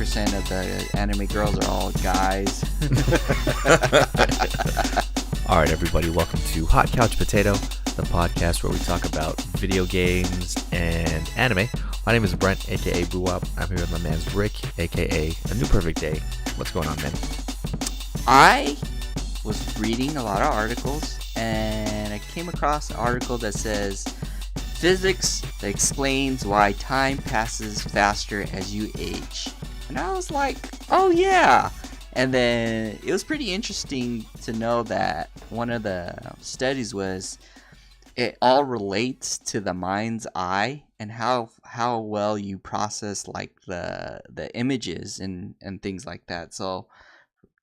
90% of the anime girls are all guys. All right, everybody, welcome to Hot Couch Potato, the podcast where we talk about video games and anime. My name is Brent, aka Buwap. I'm here with my man Rick, aka A New Perfect Day. What's going on, man? I was reading a lot of articles, and I came across an article that says physics that explains why time passes faster as you age. And I was like, oh yeah. And then it was pretty interesting to know that one of the studies was it all relates to the mind's eye and how well you process like the images and things like that. So,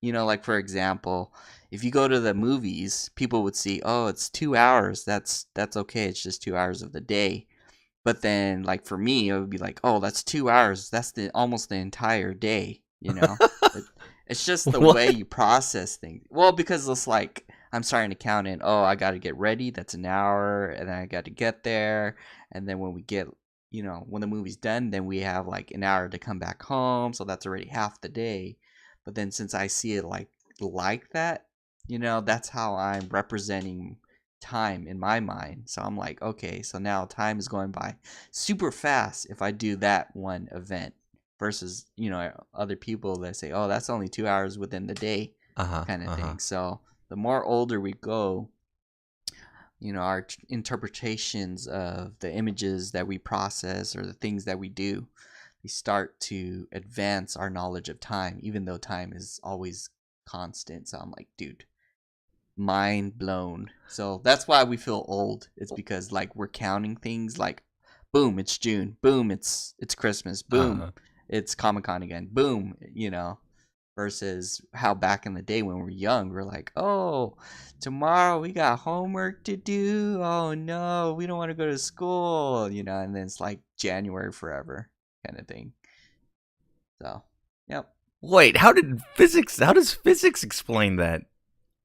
you know, like for example, if you go to the movies, people would see, oh, it's 2 hours. That's okay. It's just 2 hours of the day. But then, like for me, it would be like, oh, that's 2 hours. That's almost the entire day. You know, it's just the way you process things. Well, because it's like I'm starting to count in. Oh, I got to get ready. That's an hour, and then I got to get there, and then when we get, you know, when the movie's done, then we have like an hour to come back home. So that's already half the day. But then since I see it like that, you know, that's how I'm representing time in my mind. So I'm like, okay, so now time is going by super fast if I do that one event versus, you know, other people that say, oh, that's only 2 hours within the day kind of thing. So the more older we go, you know, our interpretations of the images that we process or the things that we do, we start to advance our knowledge of time, even though time is always constant. So I'm like, dude, mind blown. So that's why we feel old. It's because like we're counting things like, boom, it's June. Boom, it's Christmas. Boom, it's Comic-Con again. Boom, you know, versus how back in the day when we were young, we're like, oh, tomorrow we got homework to do. Oh no, we don't want to go to school, you know, and then it's like January forever kind of thing. So, yep. Wait, how does physics explain that?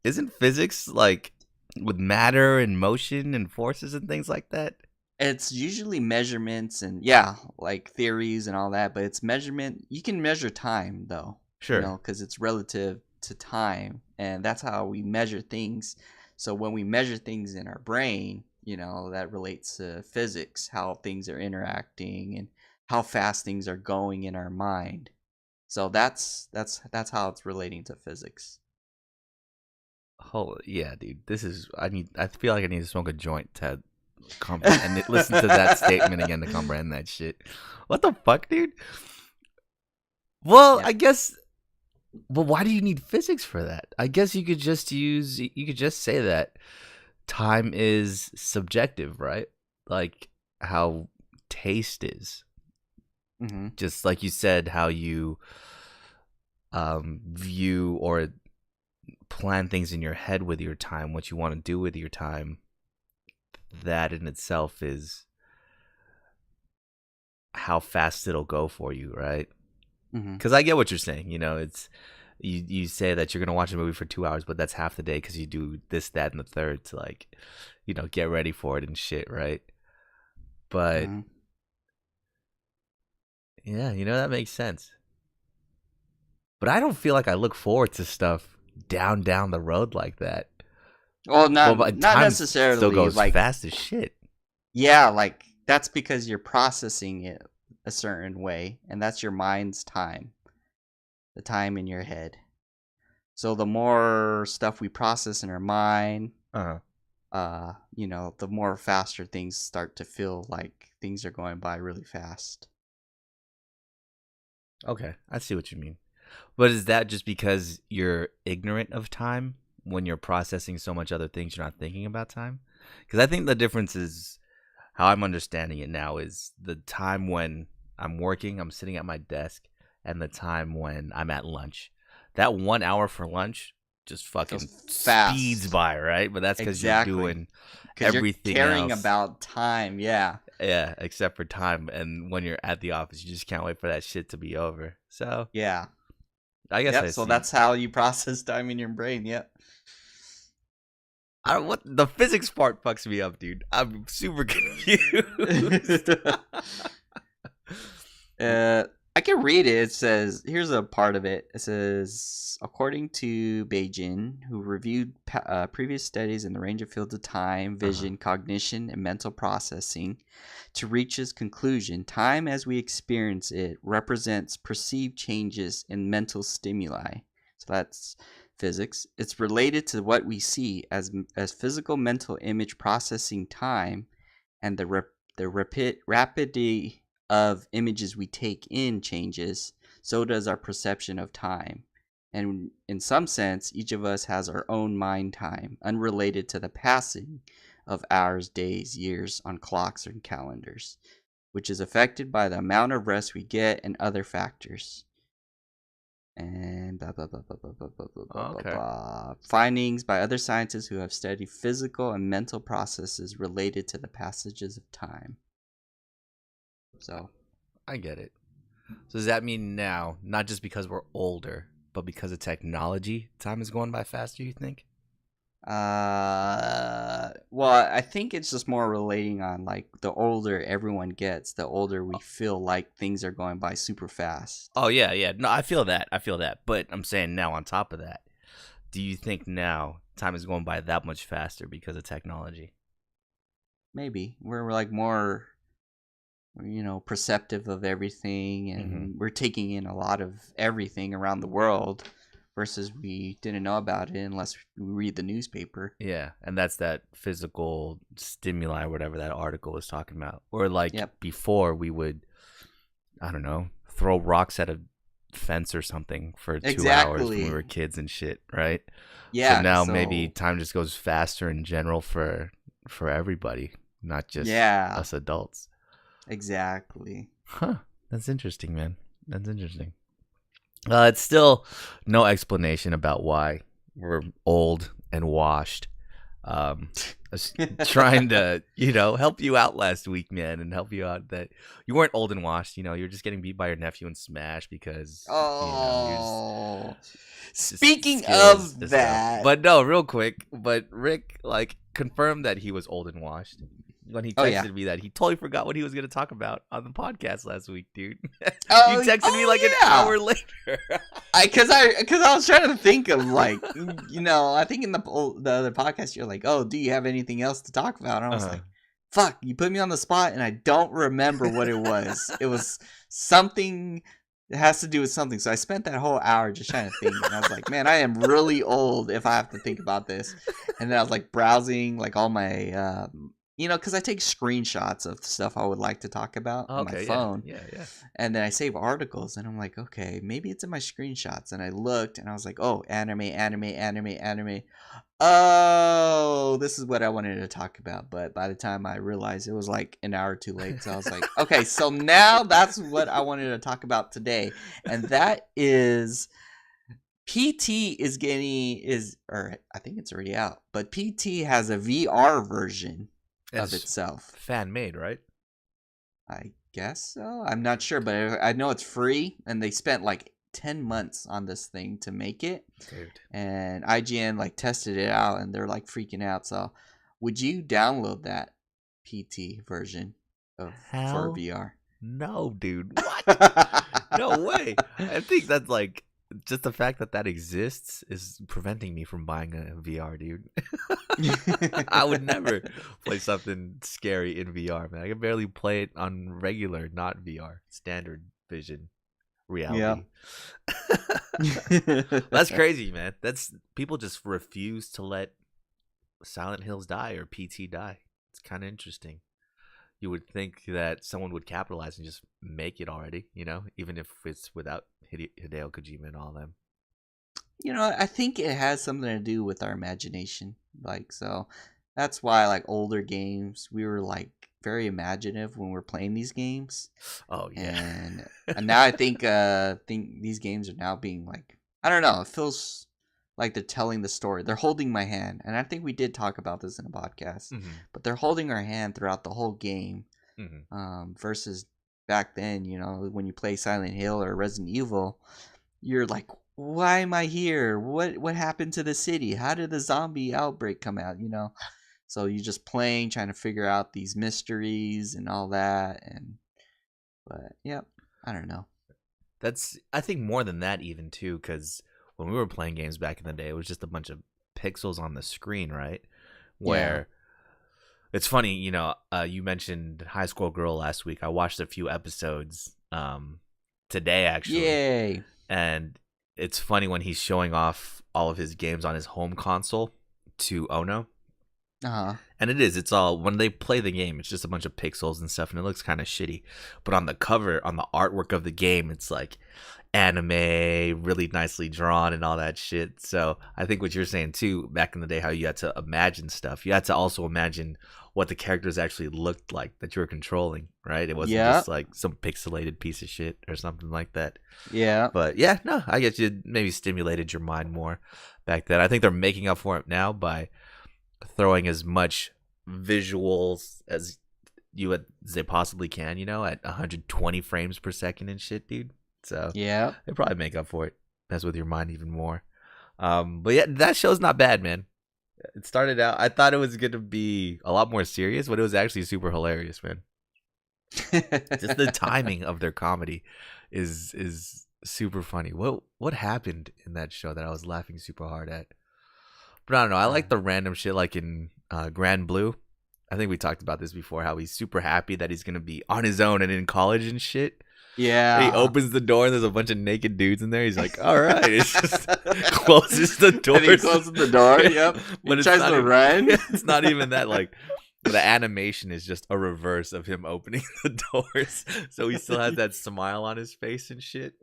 Isn't physics like with matter and motion and forces and things like that? It's usually measurements and yeah, like theories and all that, but it's measurement. You can measure time though, sure, you know, because it's relative to time, and that's how we measure things. So when we measure things in our brain, you know, that relates to physics, how things are interacting and how fast things are going in our mind. So that's how it's relating to physics. Oh yeah, dude. I feel like I need to smoke a joint to comprehend and listen to that statement again to comprehend that shit. What the fuck, dude? Well, yeah. I guess. Well, why do you need physics for that? I guess you could just say that time is subjective, right? Like how taste is. Mm-hmm. Just like you said, how you view or plan things in your head with your time, what you want to do with your time, that in itself is how fast it'll go for you, right? Because I get what you're saying. You know, it's you say that you're gonna watch a movie for 2 hours, but that's half the day because you do this, that, and the third to like, you know, get ready for it and shit, right? But yeah, you know, that makes sense. But I don't feel like I look forward to stuff down the road like that. Well, not necessarily. Still goes like fast as shit. Yeah, like that's because you're processing it a certain way, and that's your mind's time, the time in your head. So the more stuff we process in our mind, you know, the more faster things start to feel like things are going by really fast. Okay, I see what you mean. But is that just because you're ignorant of time when you're processing so much other things, you're not thinking about time? Because I think the difference is, how I'm understanding it now, is the time when I'm working, I'm sitting at my desk, and the time when I'm at lunch. That 1 hour for lunch just fucking speeds by, right? But that's because you're doing everything you're caring else. about time, yeah. Yeah, except for time. And when you're at the office, you just can't wait for that shit to be over. So yeah. I guess so that's how you process time in your brain. Yep. What the physics part fucks me up, dude. I'm super confused. I can read it. It says, here's a part of it. It says, according to Beijing, who reviewed previous studies in the range of fields of time, vision, cognition, and mental processing, to reach his conclusion, time as we experience it represents perceived changes in mental stimuli. So that's physics. It's related to what we see as physical mental image processing time, and the rapidity of images we take in changes, so does our perception of time. And in some sense, each of us has our own mind time, unrelated to the passing of hours, days, years on clocks and calendars, which is affected by the amount of rest we get and other factors. And blah, blah, blah, blah, blah, blah, blah, blah, blah, Okay. blah. Findings by other scientists who have studied physical and mental processes related to the passages of time. So I get it. So does that mean now, not just because we're older, but because of technology, time is going by faster, you think? well, I think it's just more relating on like the older everyone gets, the older we feel like things are going by super fast. Oh, yeah, yeah. No, I feel that. But I'm saying now on top of that, do you think now time is going by that much faster because of technology? Maybe we're like more, perceptive of everything, and we're taking in a lot of everything around the world versus we didn't know about it unless we read the newspaper. Yeah, and that's that physical stimuli, whatever that article was talking about. Or like Yep. before we would, I don't know, throw rocks at a fence or something for 2 hours when we Exactly. were kids and shit, right? So Yeah. now maybe So time just goes faster in general for everybody, not just yeah, us adults. exactly. Huh. That's interesting, man. That's interesting. It's still no explanation about why we're old and washed. I was trying to, help you out last week, man, and help you out that you weren't old and washed. You're just getting beat by your nephew in Smash because, you're Oh, just speaking skills of and stuff. that, But no, real quick. But Rick, like, confirmed that he was old and washed when he oh yeah, texted me that he totally forgot what he was going to talk about on the podcast last week, dude. You oh texted me like an yeah, hour later. because I was trying to think of like, I think in the other podcast you're like, oh, do you have anything else to talk about? And I was Uh-huh. like, fuck, you put me on the spot, and I don't remember what it was. It was something. It has to do with something. So I spent that whole hour just trying to think, and I was like, man, I am really old if I have to think about this. And then I was like browsing like all my because I take screenshots of stuff I would like to talk about on my Okay, yeah, phone, yeah, yeah. and then I save articles, and I'm like, okay, maybe it's in my screenshots. And I looked, and I was like, oh, anime, anime, anime, anime. Oh, this is what I wanted to talk about. But by the time I realized, it was like an hour too late. So I was like, okay, so now that's what I wanted to talk about today. And that is PT or I think it's already out, but PT has a VR version of It's itself. fan made, right? I guess so. I'm not sure, but I know it's free, and they spent like 10 months on this thing to make it. Dude. And IGN like tested it out, and they're like freaking out. So, would you download that PT version for Hell VR? no, dude. What? No way. I think that's like just the fact that exists is preventing me from buying a VR, dude. I would never play something scary in VR, man. I can barely play it on regular, not VR, standard vision reality. That's crazy, man. That's people just refuse to let Silent Hills die or PT die. It's kind of interesting. You would think that someone would capitalize and just make it already, even if it's without Hideo Kojima and all them. I think it has something to do with our imagination. Like, so that's why, like, older games, we were like very imaginative when we're playing these games. Oh yeah. And now I think these games are now being like, I don't know, it feels like they're telling the story. They're holding my hand, and I think we did talk about this in a podcast. Mm-hmm. But they're holding our hand throughout the whole game. Mm-hmm. Versus back then, when you play Silent Hill or Resident Evil, you're like, why am I here? What happened to the city? How did the zombie outbreak come out? So you're just playing, trying to figure out these mysteries and all that. But yeah, I don't know. That's I think more than that even too, because when we were playing games back in the day, it was just a bunch of pixels on the screen, right? Yeah. Where it's funny, you mentioned High School Girl last week. I watched a few episodes today actually, Yay. and it's funny when he's showing off all of his games on his home console to Ono. Uh-huh. And it's all when they play the game, it's just a bunch of pixels and stuff, and it looks kind of shitty. But on the cover, on the artwork of the game, it's like anime, really nicely drawn and all that shit. So I think what you're saying too, back in the day, how you had to imagine stuff, you had to also imagine what the characters actually looked like that you were controlling, right? It wasn't Yeah. just like some pixelated piece of shit or something like that. Yeah. But yeah, no, I guess you maybe stimulated your mind more back then. I think they're making up for it now by throwing as much visuals as they possibly can, at 120 frames per second and shit, dude. So Yeah. they probably make up for it. Mess with your mind even more. But yeah, that show's not bad, man. It started out, I thought it was gonna be a lot more serious, but it was actually super hilarious, man. Just the timing of their comedy is super funny. What happened in that show that I was laughing super hard at? But I don't know. I like the random shit like in Grand Blue. I think we talked about this before, how he's super happy that he's going to be on his own and in college and shit. Yeah. He opens the door and there's a bunch of naked dudes in there. He's like, all right. It's just closes the door. And he closes the door, yep. But He tries to run. It's not even that. Like, the animation is just a reverse of him opening the doors. So he still has that smile on his face and shit.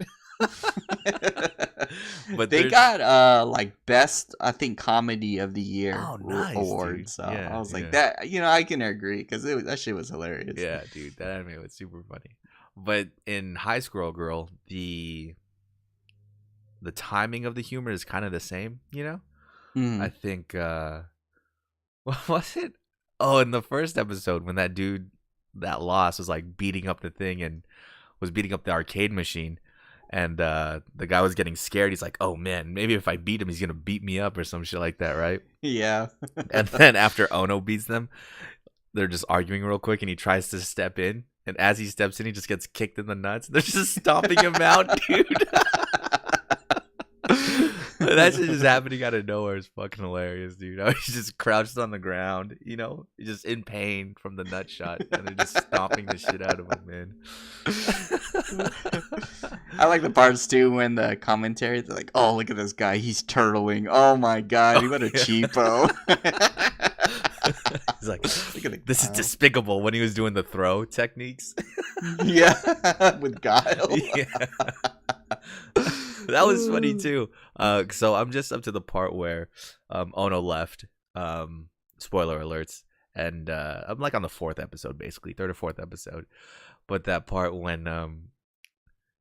But they got like best, I think, comedy of the year nice, award. dude. So Yeah, I was like, yeah. that, I can agree because that shit was hilarious. Yeah, dude, that anime was super funny. But in High School Girl, the timing of the humor is kind of the same, Mhm. I think what was it? Oh, in the first episode when that dude that lost was like beating up the thing and was beating up the arcade machine, and the guy was getting scared. He's like, "Oh man, maybe if I beat him, he's gonna beat me up or some shit like that, right?" Yeah. And then after Ono beats them, they're just arguing real quick, and he tries to step in, and as he steps in, he just gets kicked in the nuts. They're just stomping him out, dude. That shit just happening out of nowhere is fucking hilarious, dude. He's just crouched on the ground, he's just in pain from the nut shot, and they're just stomping the shit out of him, man. I like the parts too when the commentary, they're like, "Oh, look at this guy, he's turtling. Oh my god, what a cheapo." He's like, Look at the "This is guile. despicable." When he was doing the throw techniques, Yeah, with guile. yeah. That was funny too. So I'm just up to the part where Ono left. Spoiler alerts. And I'm like on the fourth episode, basically, third or fourth episode. But that part when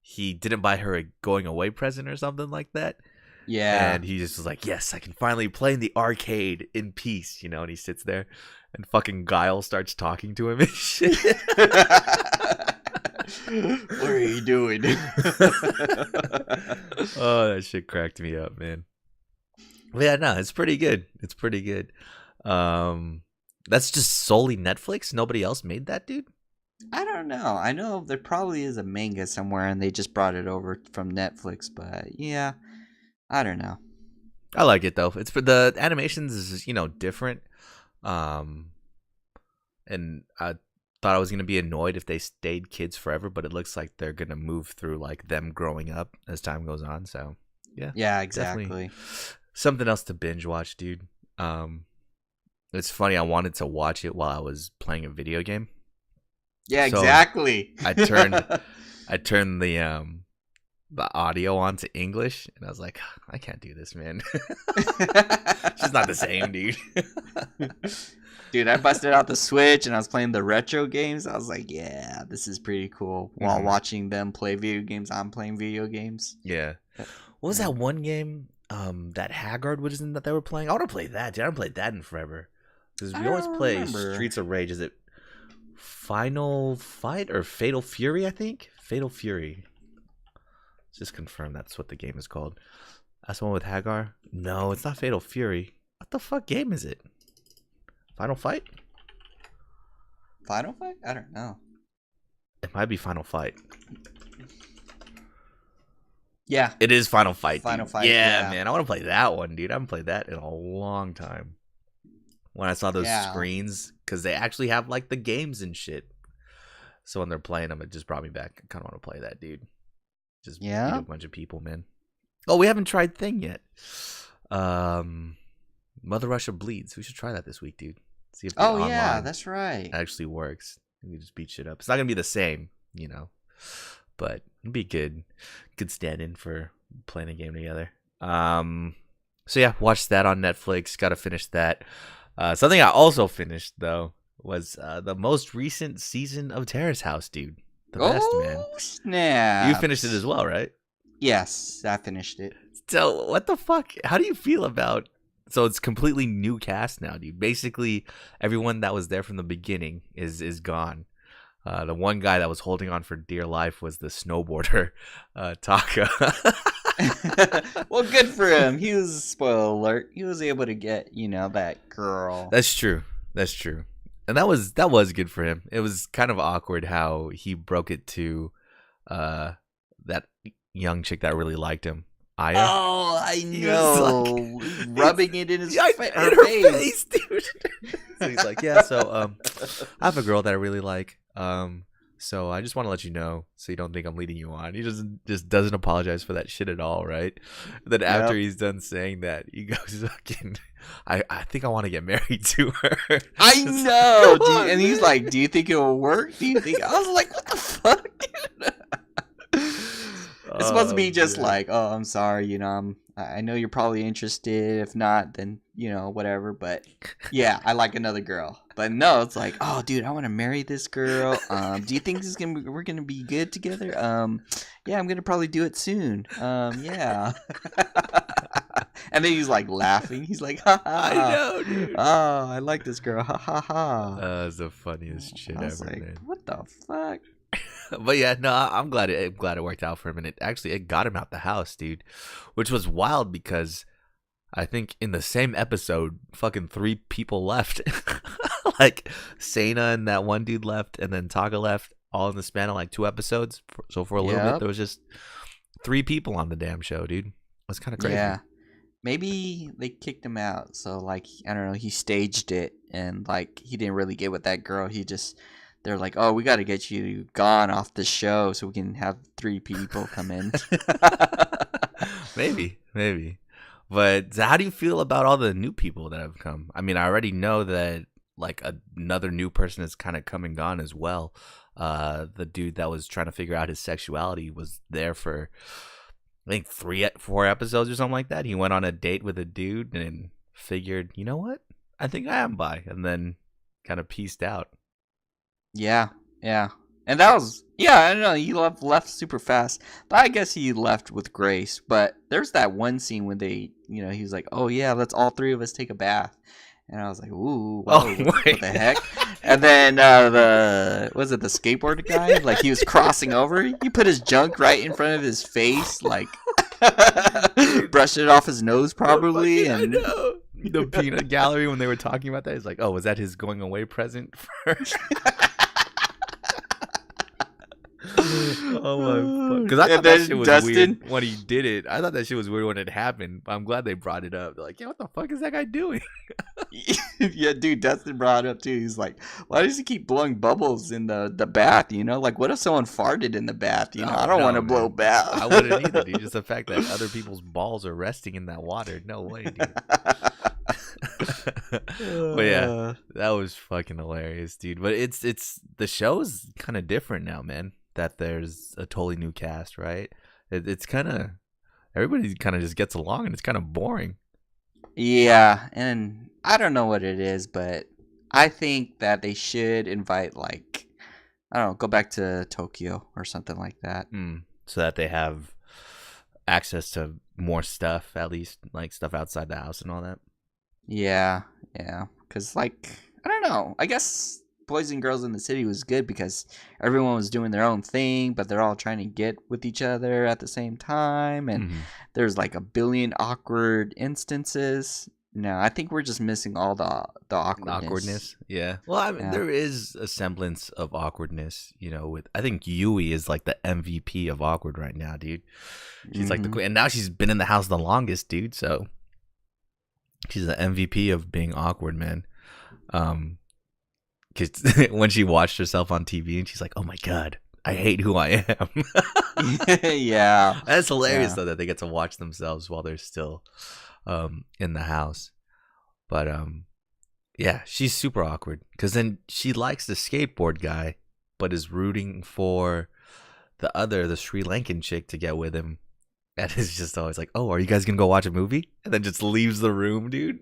he didn't buy her a going away present or something like that. Yeah. And he just was like, "Yes, I can finally play in the arcade in peace," and he sits there, and fucking Guile starts talking to him and shit. What are you doing? Oh, that shit cracked me up, man. But yeah, no, it's pretty good. It's pretty good. That's just solely Netflix. Nobody else made that, dude. I don't know. I know there probably is a manga somewhere and they just brought it over from Netflix, but yeah, I don't know. I like it though. It's for the animations is different. And I thought I was gonna be annoyed if they stayed kids forever, but it looks like they're gonna move through like them growing up as time goes on. So yeah, Yeah, definitely exactly. something else to binge watch, dude. It's funny. I wanted to watch it while I was playing a video game. Yeah, So, exactly. I turned the audio onto English, and I was like, I can't do this, man. It's just not the same, dude. Dude, I busted out the Switch and I was playing the retro games. I was like, yeah, this is pretty cool. While Mhm. watching them play video games, I'm playing video games. Yeah. What was that one game? That Haggard was in that they were playing. I want to play that, dude. I haven't played that in forever. Because I we always don't play remember. Streets of Rage. Is it Final Fight or Fatal Fury? I think Fatal Fury. Let's just confirm that's what the game is called. That's the one with Hagar. No, it's not Fatal Fury. What the fuck game is it? Final Fight? Final Fight? I don't know. It might be Final Fight. Yeah. It is Final Fight, Final dude. Fight. Yeah, Yeah. man. I want to play that one, dude. I haven't played that in a long time. When I saw those Yeah. screens, because they actually have like the games and shit. So when they're playing them, it just brought me back. I kind of want to play that, dude. Just beat Yeah. a bunch of people, man. Oh, we haven't tried Thing yet. Mother Russia Bleeds. We should try that this week, dude. See if the Oh yeah, online that's right. actually works. We just beat shit up. It's not gonna be the same, but it'd be good. Good stand-in for playing a game together. So yeah, watched that on Netflix. Got to finish that. Something I also finished though was the most recent season of Terrace House, dude. The best, man. Snap! You finished it as well, right? Yes, I finished it. So what the fuck? How do you feel about? So it's completely new cast now, dude. Basically, everyone that was there from the beginning is gone. The one guy that was holding on for dear life was the snowboarder, Taka. Well, good for him. He was, spoiler alert, he was able to get, that girl. That's true. That's true. And that was good for him. It was kind of awkward how he broke it to that young chick that really liked him. Aya. Oh, I He know. was rubbing it in Yeah, her face. dude. So he's like, yeah. So I have a girl that I really like. So I just want to let you know, so you don't think I'm leading you on. He just doesn't apologize for that shit at all, right? Then after he's done saying that, he goes, "Fucking, I think I want to get married to her." I know, dude. And he's like, "Do you think it will work? Do you think?" I was like, "What the fuck?" It's supposed to be just like, "Oh, I'm sorry, I know you're probably interested. If not, then whatever." But yeah, I like another girl. But no, it's like, "Oh, dude, I want to marry this girl. Do you think we're gonna be good together? Yeah, I'm gonna probably do it soon. Yeah." And then he's like laughing. He's like, "Ha ha! I know, dude. Oh, I like this girl. Ha ha ha!" That's the funniest shit I was ever, like, man. "What the fuck?" But yeah, no, I'm glad it worked out for him, and it got him out the house, dude, which was wild because I think in the same episode, fucking 3 people left, like Sana and that one dude left, and then Taka left, all in the span of like 2 episodes. So for a little bit, Yep. there was just 3 people on the damn show, dude. That's kind of crazy. Yeah. Maybe they kicked him out, so like I don't know, he staged it and like he didn't really get with that girl. They're like, "Oh, we got to get you gone off the show so we can have 3 people come in." maybe. But how do you feel about all the new people that have come? I mean, I already know that like another new person has kind of come and gone as well. The dude that was trying to figure out his sexuality was there for I think 4 episodes or something like that. He went on a date with a dude and figured, you know what? I think I am bi, and then kind of pieced out. Yeah. And that was, yeah, I don't know, he left super fast. But I guess he left with grace. But there's that one scene when they, he was like, "Oh yeah, let's all 3 of us take a bath." And I was like, "Ooh, whoa, what the heck?" And then the skateboard guy? Like he was crossing over. He put his junk right in front of his face, like brushed it off his nose probably. I And know. The peanut gallery when they were talking about that, he's like, "Oh, was that his going away present for?" Oh my! Because I thought that shit was weird when he did it. I thought that shit was weird when it happened. But I'm glad they brought it up. They're like, "Yeah, what the fuck is that guy doing?" Yeah, dude, Dustin brought it up too. He's like, "Why does he keep blowing bubbles in the bath? Like, what if someone farted in the bath? I don't want to blow bath." I wouldn't either, dude. Just the fact that other people's balls are resting in that water. No way, dude. But yeah, that was fucking hilarious, dude. But it's the show's kind of different now, man. That there's a totally new cast, right? It's kind of everybody kind of just gets along, and it's kind of boring. Yeah, and I don't know what it is, but I think that they should invite, like, I don't know, go back to Tokyo or something like that. So that they have access to more stuff, at least like stuff outside the house and all that. Yeah, because like I don't know, I guess Boys and Girls in the City was good because everyone was doing their own thing, but they're all trying to get with each other at the same time, and there's like a billion awkward instances, No, I think we're just missing all the awkwardness. Yeah. Well, I mean, Yeah. there is a semblance of awkwardness, with I think Yui is like the MVP of awkward right now, dude. She's like the Hmm. queen, and now she's been in the house the longest, dude. So she's the MVP of being awkward, man. Um, cause when she watched herself on TV and she's like, "Oh my god, I hate who I am." Yeah. That's hilarious Yeah. though that they get to watch themselves while they're still in the house. But yeah, she's super awkward because then she likes the skateboard guy, but is rooting for the Sri Lankan chick to get with him. And it's just always like, "Oh, are you guys gonna go watch a movie?" And then just leaves the room, dude.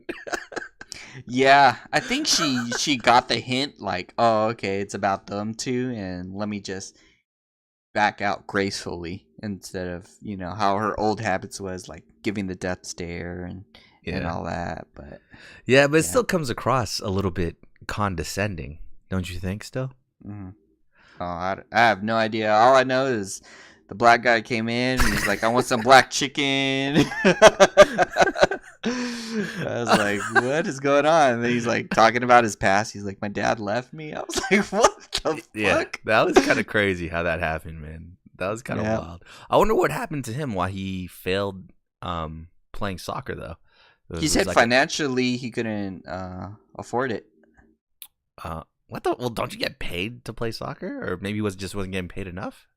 Yeah, I think she got the hint, like, oh, okay, it's about them two, and let me just back out gracefully instead of how her old habits was, like giving the death stare and Yeah, all that. But yeah, but it yeah. still comes across a little bit condescending, don't you think? Still, Mhm. Oh, I have no idea. All I know is the black guy came in and he's like, I want some black chicken. I was like, what is going on? And then he's like talking about his past. He's like, my dad left me. I was like, what the yeah, fuck? that was kind of crazy how that happened, man. That was kind of Yeah. wild. I wonder what happened to him, why he failed playing soccer though. He Was said like financially he couldn't afford it. what the? Well, don't you get paid to play soccer, or maybe wasn't getting paid enough?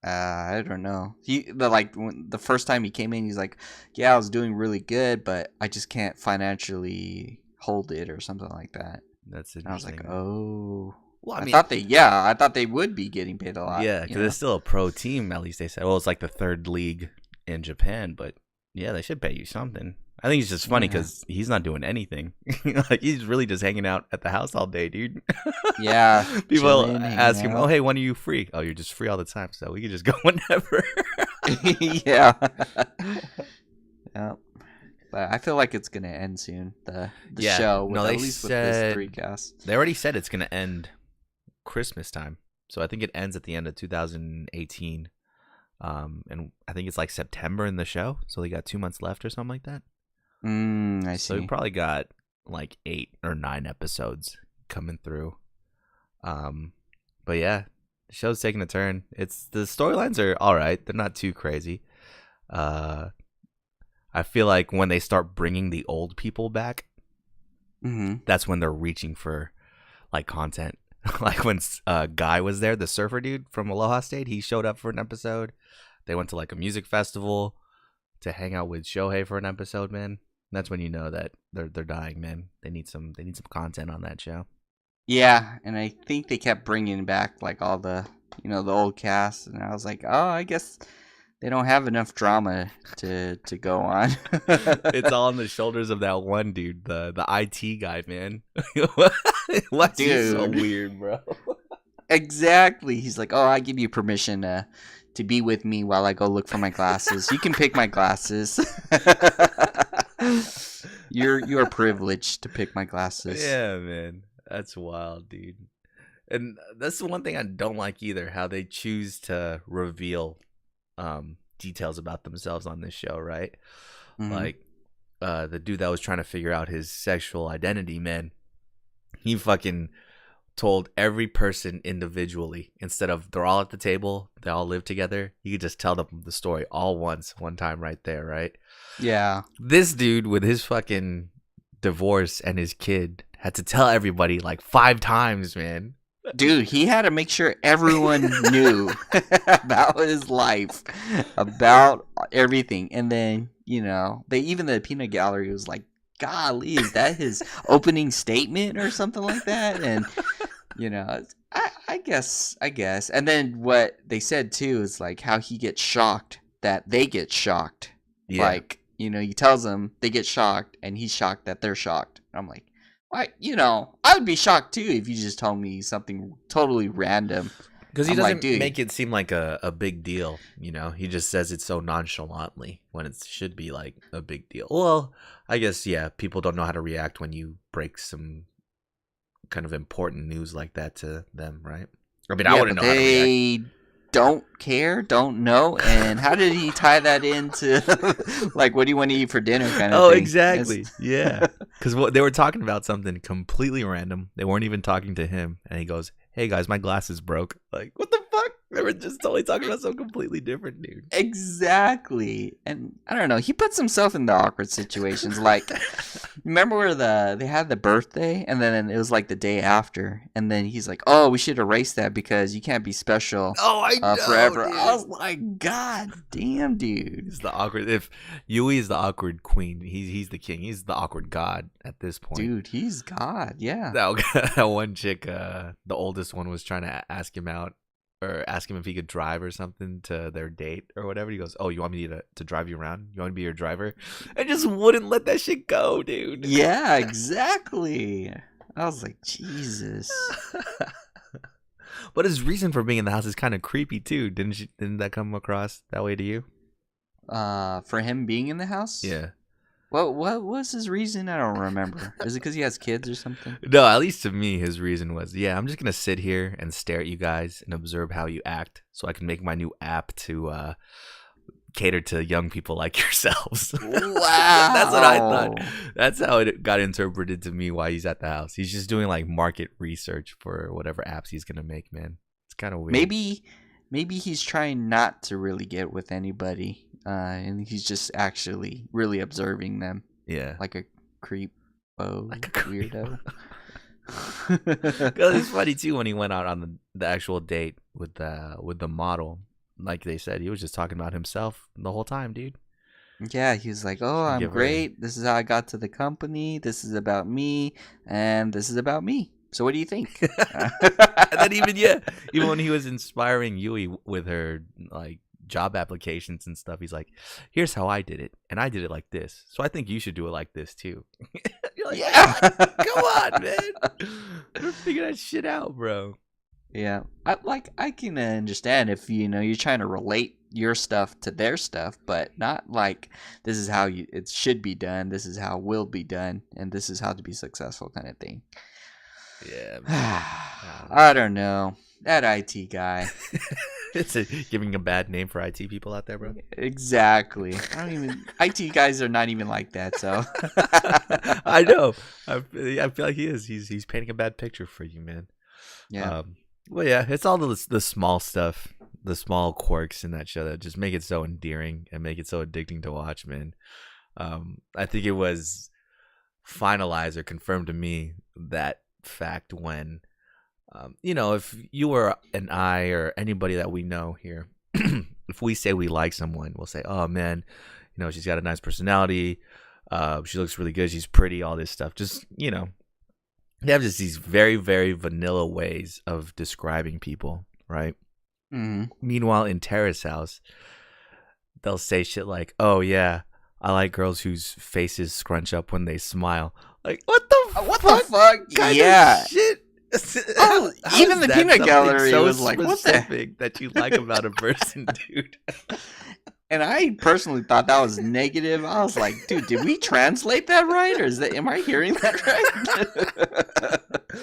I don't know. The first time he came in, he's like, "Yeah, I was doing really good, but I just can't financially hold it or something like that." That's And I was like, interesting. "Oh, Well, I I mean, thought I thought they would be getting paid a lot." yeah, because it's still a pro team. At least they said. Well, it's like the third league in Japan, but yeah, they should pay you something. I think it's just funny Yeah. because he's not doing anything. Like he's really just hanging out at the house all day, dude. Yeah, People chilling, hanging ask him, "Oh, out. hey, when are you free?" "Oh, you're just free all the time, so we can just go whenever." Yeah. Yeah. But I feel like it's gonna end soon. The Yeah, show, with no, at they least with this said 3 cast. they already said it's gonna end Christmas time, so I think it ends at the end of 2018. And I think it's like September in the show, so they got 2 months left or something like that. I So we see. probably got like 8 or 9 episodes coming through. But yeah, the show's taking a turn. It's the storylines are all right. They're not too crazy. Uh, I feel like when they start bringing the old people back, Mm-hmm. that's when they're reaching for like content. Like when Guy was there, the surfer dude from Aloha State, he showed up for an episode. They went to like a music festival to hang out with Shohei for an episode, man. That's when you know that they're dying, man. They need some content on that show. Yeah, and I think they kept bringing back like all the old cast, and I was like, oh, I guess they don't have enough drama to go on. It's all on the shoulders of that one dude, the IT guy, man. What's he so Dude. weird, bro? Exactly. He's like, oh, I give you permission to be with me while I go look for my glasses. You can pick my glasses. You're privileged to pick my glasses. Yeah, man. That's wild, dude. And that's the one thing I don't like either, how they choose to reveal details about themselves on this show, right? Mhm. Like the dude that was trying to figure out his sexual identity, man, he fucking told every person individually instead of they're all at the table, they all live together. You could just tell them the story all once, one time right there, right? Yeah. This dude with his fucking divorce and his kid had to tell everybody like 5 times, man. Dude, he had to make sure everyone knew about his life, about everything. And then, even the peanut gallery was like, golly, is that his opening statement or something like that? And, I guess. And then what they said too is like how he gets shocked that they get shocked. Yeah. Like, he tells them they get shocked and he's shocked that they're shocked. I'm like, I would be shocked too if you just told me something totally random. Because he I'm doesn't like, dude. make it seem like a big deal, He just says it so nonchalantly when it should be like a big deal. Well, I guess, yeah, people don't know how to react when you break some kind of important news like that to them, right? I mean, I wouldn't know how to react. don't care, don't know, and how did he tie that into like what do you want to eat for dinner kind of Oh, thing? exactly. Yeah. Because they were talking about something completely random. They weren't even talking to him. And he goes, hey, guys, my glasses broke. Like, what the fuck? They were just totally talking about something completely different, dude. Exactly. And I don't know, he puts himself in the awkward situations. Like, remember where they had the birthday and then it was like the day after, and then he's like, oh, we should erase that because you can't be special Oh, I know, forever. dude. I was like, god damn, dude. He's the awkward. If Yui is the awkward queen, he's the king. He's the awkward god at this point. Dude, he's god. Yeah. That one chick, the oldest one, was trying to ask him out or ask him if he could drive or something to their date or whatever. He goes, oh, you want me to drive you around? You want me to be your driver? And just wouldn't let that shit go, dude. Yeah, exactly. I was like, Jesus. But his reason for being in the house is kind of creepy too. Didn't that come across that way to you? For him being in the house? Yeah. What was his reason? I don't remember. Is it because he has kids or something? No, at least to me, his reason was, yeah, I'm just gonna sit here and stare at you guys and observe how you act, so I can make my new app to cater to young people like yourselves. Wow. That's what I thought. That's how it got interpreted to me. Why he's at the house? He's just doing like market research for whatever apps he's gonna make. Man, it's kind of weird. Maybe he's trying not to really get with anybody, and he's just actually really observing them. Yeah, like a creepo, like a weirdo. Cause it's funny too when he went out on the actual date with the model. Like they said, he was just talking about himself the whole time, dude. Yeah, he was like, "Oh, I'm great. This is how I got to the company. This is about me, and this is about me. So, what do you think?" And then even when he was inspiring Yui with her like job applications and stuff, he's like, "Here's how I did it, and I did it like this. So I think you should do it like this too." You're like, yeah, come on, man, figure that shit out, bro. Yeah, I can understand if you're trying to relate your stuff to their stuff, but not like this is how it should be done. This is how it will be done, and this is how to be successful, kind of thing. Yeah, I don't know that IT guy. It's giving a bad name for IT people out there, bro. Exactly. IT guys are not even like that. So I know. I feel like he is. He's painting a bad picture for you, man. Yeah. Well, yeah, it's all the small stuff, the small quirks in that show that just make it so endearing and make it so addicting to watch, man. I think it was finalized or confirmed to me that fact when, if you or and I or anybody that we know here, if we say we like someone, we'll say, oh, man, she's got a nice personality. She looks really good. She's pretty, all this stuff. Just, they have just these very, very vanilla ways of describing people, right? Mm-hmm. Meanwhile, in Terrace House, they'll say shit like, oh, yeah, I like girls whose faces scrunch up when they smile. Like, what the fuck? Kind of shit? Oh, even the peanut gallery so was like, what the? That you like about a person, dude. And I personally thought that was negative. I was like, dude, did we translate that right? Or am I hearing that right?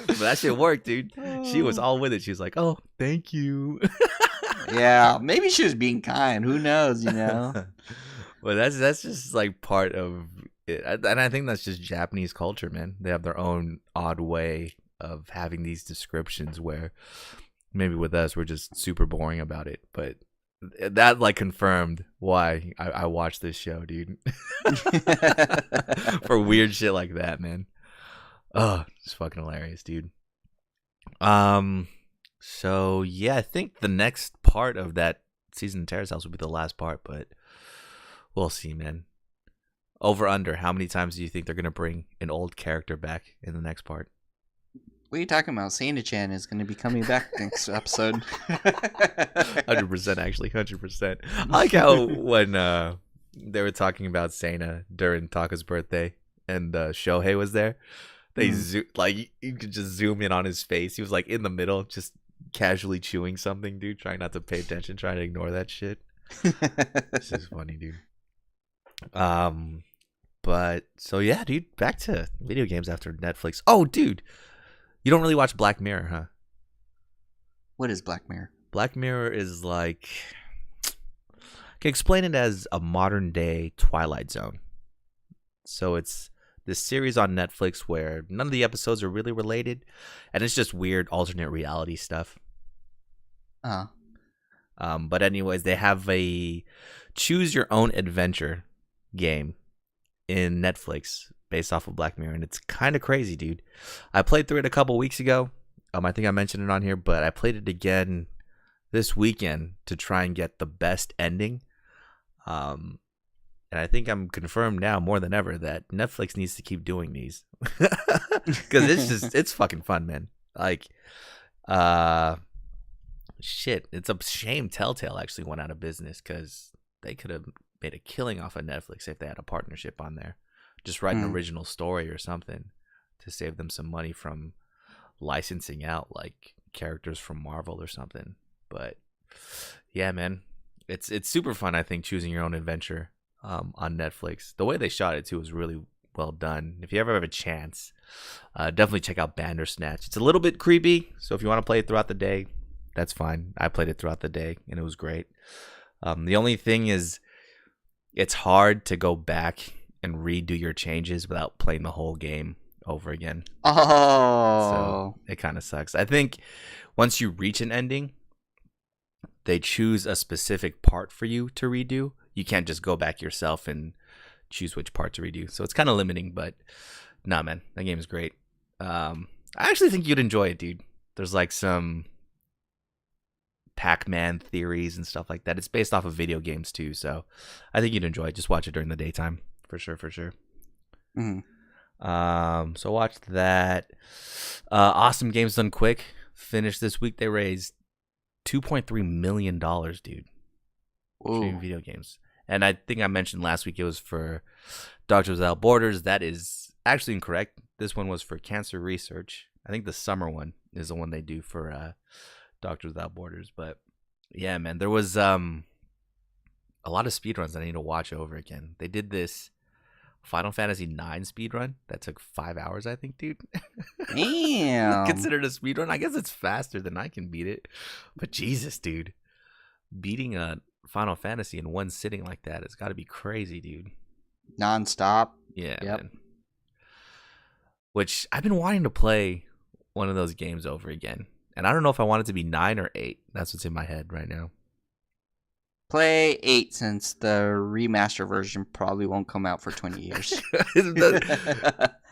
But that shit worked, dude. She was all with it. She was like, oh, thank you. Yeah, maybe she was being kind. Who knows, Well, that's just like part of it. And I think that's just Japanese culture, man. They have their own odd way of having these descriptions where maybe with us, we're just super boring about it. But that like confirmed why I watched this show, dude. For weird shit like that, man. Oh, it's fucking hilarious, dude. So yeah, I think the next part of that season of Terrace House will be the last part, but we'll see, man. Over under, how many times do you think they're gonna bring an old character back in the next part? What are you talking about? Sana-chan is going to be coming back next episode. 100%, actually, 100%. I like how when they were talking about Sana during Taka's birthday and Shohei was there, they you could just zoom in on his face. He was like in the middle, just casually chewing something, dude, trying not to pay attention, trying to ignore that shit. This is funny, dude. But so yeah, dude, back to video games after Netflix. Oh, dude. You don't really watch Black Mirror, huh? What is Black Mirror? Black Mirror is like, I can explain it as a modern day Twilight Zone. So it's this series on Netflix where none of the episodes are really related, and it's just weird alternate reality stuff. Uh, But anyways, they have a choose your own adventure game in Netflix based off of Black Mirror, and it's kind of crazy, dude. I played through it a couple weeks ago. I think I mentioned it on here, but I played it again this weekend to try and get the best ending. And I think I'm confirmed now more than ever that Netflix needs to keep doing these because it's fucking fun, man. Like, shit, it's a shame Telltale actually went out of business because they could have made a killing off of Netflix if they had a partnership on there. Just write an original story or something to save them some money from licensing out like characters from Marvel or something. But yeah, man, it's super fun. I think choosing your own adventure on Netflix. The way they shot it too was really well done. If you ever have a chance, definitely check out Bandersnatch. It's a little bit creepy, so if you want to play it throughout the day, that's fine. I played it throughout the day and it was great. The only thing is, it's hard to go back and redo your changes without playing the whole game over again. Oh. So it kind of sucks. I think once you reach an ending, they choose a specific part for you to redo. You can't just go back yourself and choose which part to redo. So it's kind of limiting, but nah, man, that game is great. I actually think you'd enjoy it, dude. There's like some Pac-Man theories and stuff like that. It's based off of video games too, so I think you'd enjoy it. Just watch it during the daytime, for sure. So watch that. Awesome Games Done Quick finished this week. They raised $2.3 million, dude. Streaming video games. And I think I mentioned last week it was for Doctors Without Borders. That is actually incorrect. This one was for cancer research. I think the summer one is the one they do for Doctors Without Borders. But yeah, man, there was a lot of speedruns I need to watch over again. They did this Final Fantasy IX speedrun that took 5 hours, I think, dude. Damn. Considered a speedrun. I guess it's faster than I can beat it. But Jesus, dude. Beating a Final Fantasy in one sitting like that, it's got to be crazy, dude. Non-stop. Yeah, Yep. man. Which I've been wanting to play one of those games over again. And I don't know if I want it to be 9 or 8. That's what's in my head right now. Play 8 since the remaster version probably won't come out for 20 years.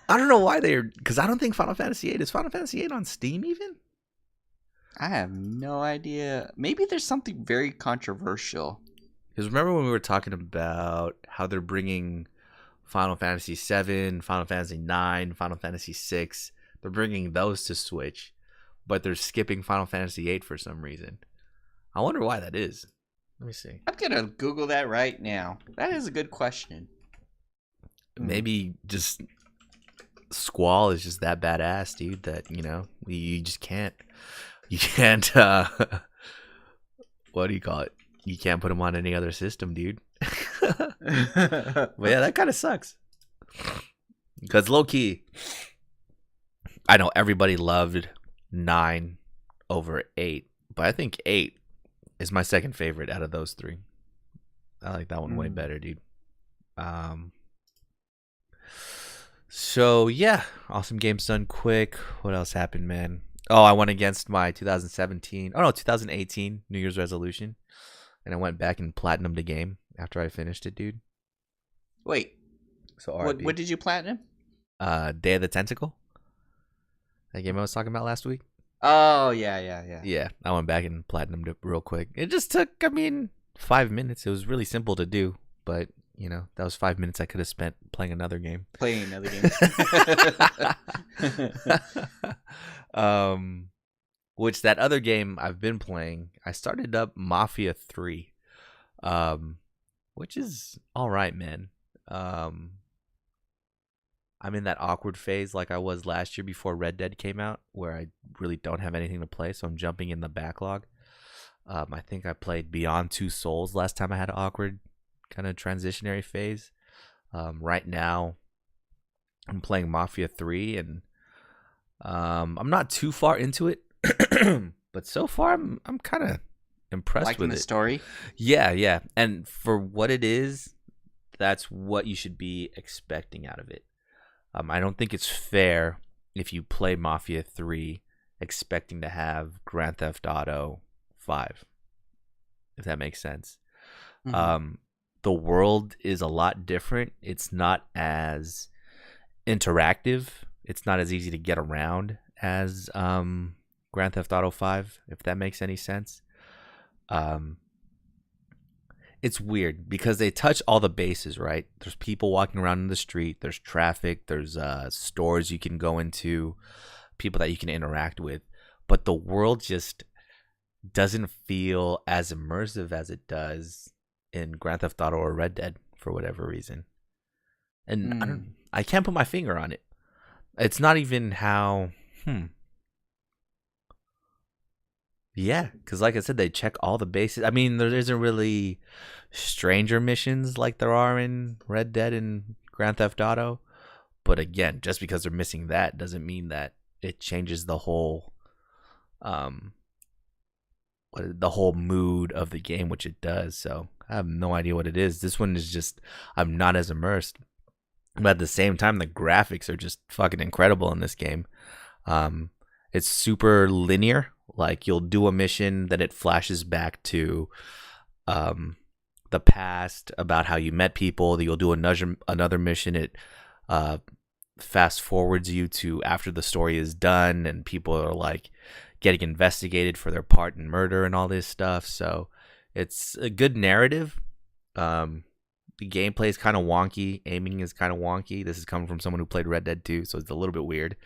I don't know why they're... Because I don't think Final Fantasy 8... Is Final Fantasy 8 on Steam even? I have no idea. Maybe there's something very controversial. Because remember when we were talking about how they're bringing Final Fantasy 7, Final Fantasy 9, Final Fantasy 6. They're bringing those to Switch. But they're skipping Final Fantasy 8 for some reason. I wonder why that is. Let me see. I'm going to Google that right now. That is a good question. Maybe just Squall is just that badass, dude, that, you know, you just can't. You can't, what do you call it? You can't put him on any other system, dude. But yeah, that kind of sucks. Because low key, I know everybody loved 9 over 8, but I think 8 is my second favorite out of those 3. I like that one way better, dude. So yeah, awesome Games Done Quick. What else happened, man? Oh, I went against my 2018 New Year's resolution, and I went back and platinumed the game after I finished it, dude. Wait. So what did you platinum? Day of the Tentacle. That game I was talking about last week. Oh, yeah. Yeah, I went back and platinumed it real quick. It just took, 5 minutes. It was really simple to do, but, you know, that was 5 minutes I could have spent playing another game. Which that other game I've been playing, I started up Mafia 3, which is all right, man. I'm in that awkward phase like I was last year before Red Dead came out, where I really don't have anything to play, so I'm jumping in the backlog. I think I played Beyond Two Souls last time I had an awkward kind of transitionary phase. Right now, I'm playing Mafia 3, and I'm not too far into it, but so far I'm kind of impressed Liking with the it. story. Yeah, yeah. And for what it is, that's what you should be expecting out of it. I don't think it's fair if you play Mafia 3 expecting to have Grand Theft Auto 5, if that makes sense. Hmm. Um, the world is a lot different. It's not as interactive. It's not as easy to get around as Grand Theft Auto 5, if that makes any sense. Um, it's weird because they touch all the bases, right? There's people walking around in the street, there's traffic, there's stores you can go into, people that you can interact with, but the world just doesn't feel as immersive as it does in Grand Theft Auto or Red Dead for whatever reason. And Mm. I can't put my finger on it. It's not even how yeah, because like I said, they check all the bases. I mean, there isn't really stranger missions like there are in Red Dead and Grand Theft Auto. But again, just because they're missing that doesn't mean that it changes um the whole mood of the game, which it does. So I have no idea what it is. This one is just I'm not as immersed. But at the same time, the graphics are just fucking incredible in this game. Um, it's super linear. Like you'll do a mission, then it flashes back to um, the past about how you met people. Then you'll do another mission. It uh, fast forwards you to after the story is done, and people are like getting investigated for their part in murder and all this stuff. So it's a good narrative. The gameplay is kind of wonky. Aiming is kind of wonky. This is coming from someone who played Red Dead 2, so it's a little bit weird.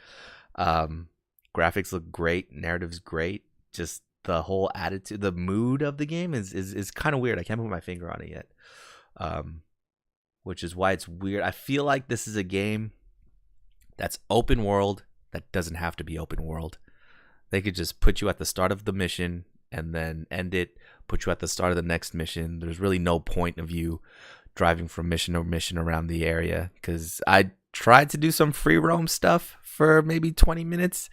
Um, graphics look great. Narrative's great. Just the whole attitude, the mood of the game is kind of weird. I can't put my finger on it yet. Which is why it's weird. I feel like this is a game that's open world that doesn't have to be open world. They could just put you at the start of the mission and then end it, put you at the start of the next mission. There's really no point of you driving from mission to mission around the area because I tried to do some free roam stuff for maybe 20 minutes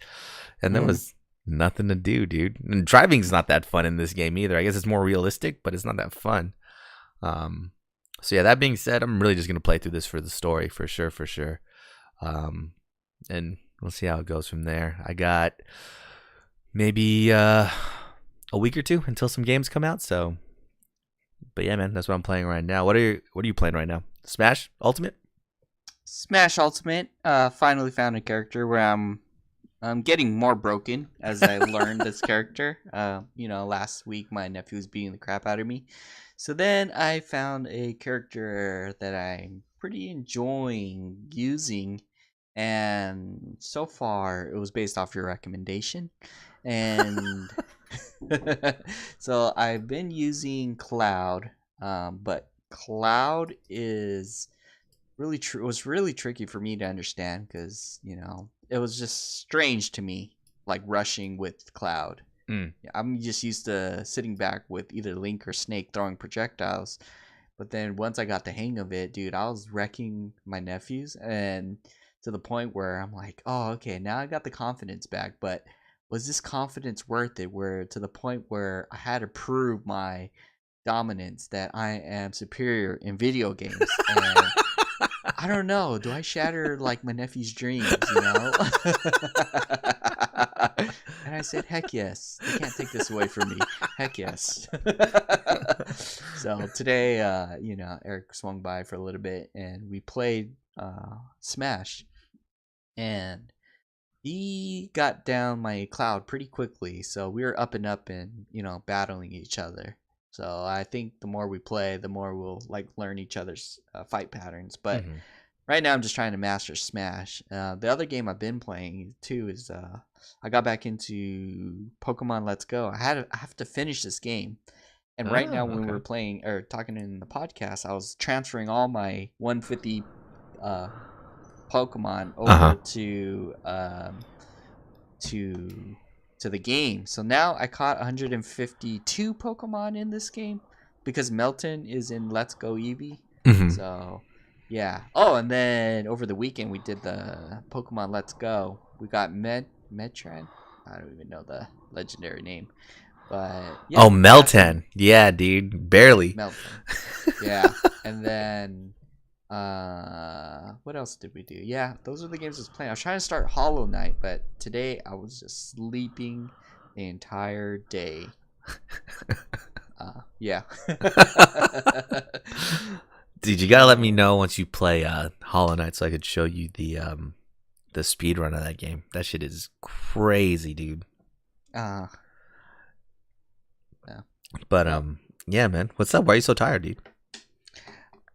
and there was nothing to do, dude. And driving's not that fun in this game either. I guess it's more realistic, but it's not that fun. So yeah, that being said, I'm really just going to play through this for the story for sure. And we'll see how it goes from there. I got maybe a week or two until some games come out, so but yeah, man, that's what I'm playing right now. What are you playing right now? Smash Ultimate? Smash Ultimate. Finally found a character where I'm getting more broken as I learned this character. Last week my nephew was beating the crap out of me, so then I found a character that I'm pretty enjoying using, and so far it was based off your recommendation, and so I've been using Cloud, but Cloud is was really tricky for me to understand because it was just strange to me, like rushing with Cloud. Mm. I'm just used to sitting back with either Link or Snake throwing projectiles, but then once I got the hang of it, dude, I was wrecking my nephews, and to the point where I'm like, oh, okay, now I got the confidence back. But was this confidence worth it? Where to the point where I had to prove my dominance that I am superior in video games, and I don't know. Do I shatter like my nephew's dreams? And I said, heck yes. They can't take this away from me. Heck yes. So today, Eric swung by for a little bit and we played Smash. And he got down my Cloud pretty quickly. So we were up and, battling each other. So I think the more we play, the more we'll like learn each other's fight patterns. But right now, I'm just trying to master Smash. The other game I've been playing too is I got back into Pokemon Let's Go. I have to finish this game, and right now when we were playing or talking in the podcast, I was transferring all my 150 Pokemon over to the game. So now I caught 152 Pokemon in this game because Melton is in Let's Go Eevee. So yeah. Oh, and then over the weekend we did the Pokemon Let's Go. We got Metran. I don't even know the legendary name. But yeah, Oh, that's some Meltan. Yeah, dude. Barely. Melton. Yeah, and then what else did we do? Yeah, those are the games I was playing. I was trying to start Hollow Knight, but today I was just sleeping the entire day. Yeah. Dude, you gotta let me know once you play Hollow Knight so I could show you the speed run of that game. That shit is crazy, dude. uh yeah. But Yep. yeah, man. What's up? Why are you so tired, dude?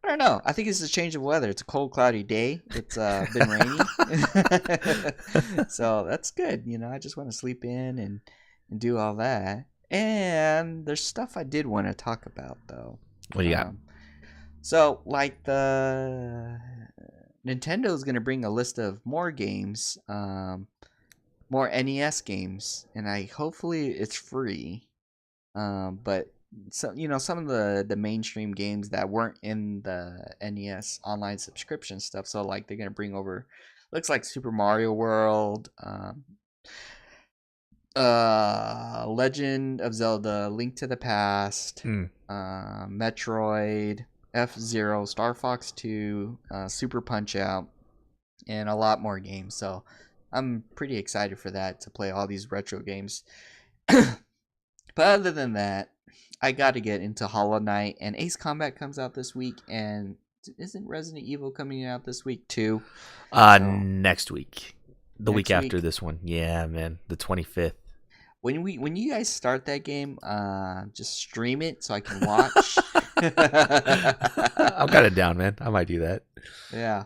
I don't know. I think it's a change of weather. It's a cold, cloudy day. It's been raining, so that's good. I just want to sleep in and do all that. And there's stuff I did want to talk about though. What do you got? So like the Nintendo is gonna bring a list of more games, more NES games, and hopefully it's free. But some of the mainstream games that weren't in the NES online subscription stuff. So like they're gonna bring over, looks like Super Mario World, Legend of Zelda, Link to the Past, Metroid, F-Zero, Star Fox 2, Super Punch Out, and a lot more games. So I'm pretty excited for that, to play all these retro games. But other than that, I got to get into Hollow Knight, and Ace Combat comes out this week, and isn't Resident Evil coming out this week too? Next week. The week Next after week? this one. Yeah, man. The 25th. When you guys start that game, just stream it so I can watch. I'm kind of down, man. I might do that. Yeah.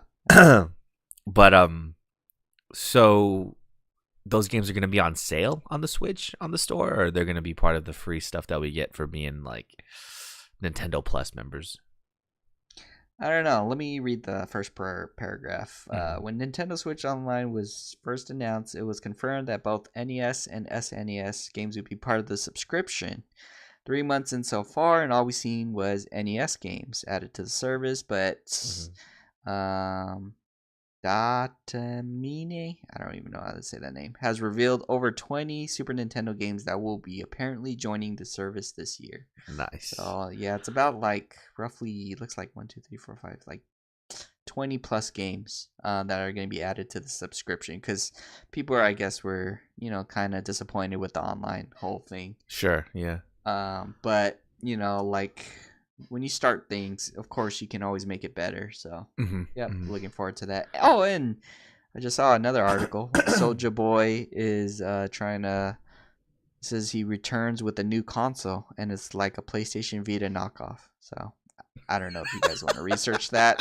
But so those games are going to be on sale on the Switch on the store, or they're going to be part of the free stuff that we get for being like Nintendo Plus members? I don't know. Let me read the first paragraph. When Nintendo Switch Online was first announced, it was confirmed that both NES and SNES games would be part of the subscription. 3 months in so far, and all we've seen was NES games added to the service, but Datamine, I don't even know how to say that name, has revealed over 20 Super Nintendo games that will be apparently joining the service this year. Nice. So yeah, it's about like roughly, looks like 1, 2, 3, 4, 5, like 20 plus games that are going to be added to the subscription, because people are, I guess, were kind of disappointed with the online whole thing. Sure, yeah. But like when you start things, of course you can always make it better. So looking forward to that. Oh, and I just saw another article. Soulja Boy is says he returns with a new console, and it's like a PlayStation Vita knockoff. So I don't know if you guys want to research that.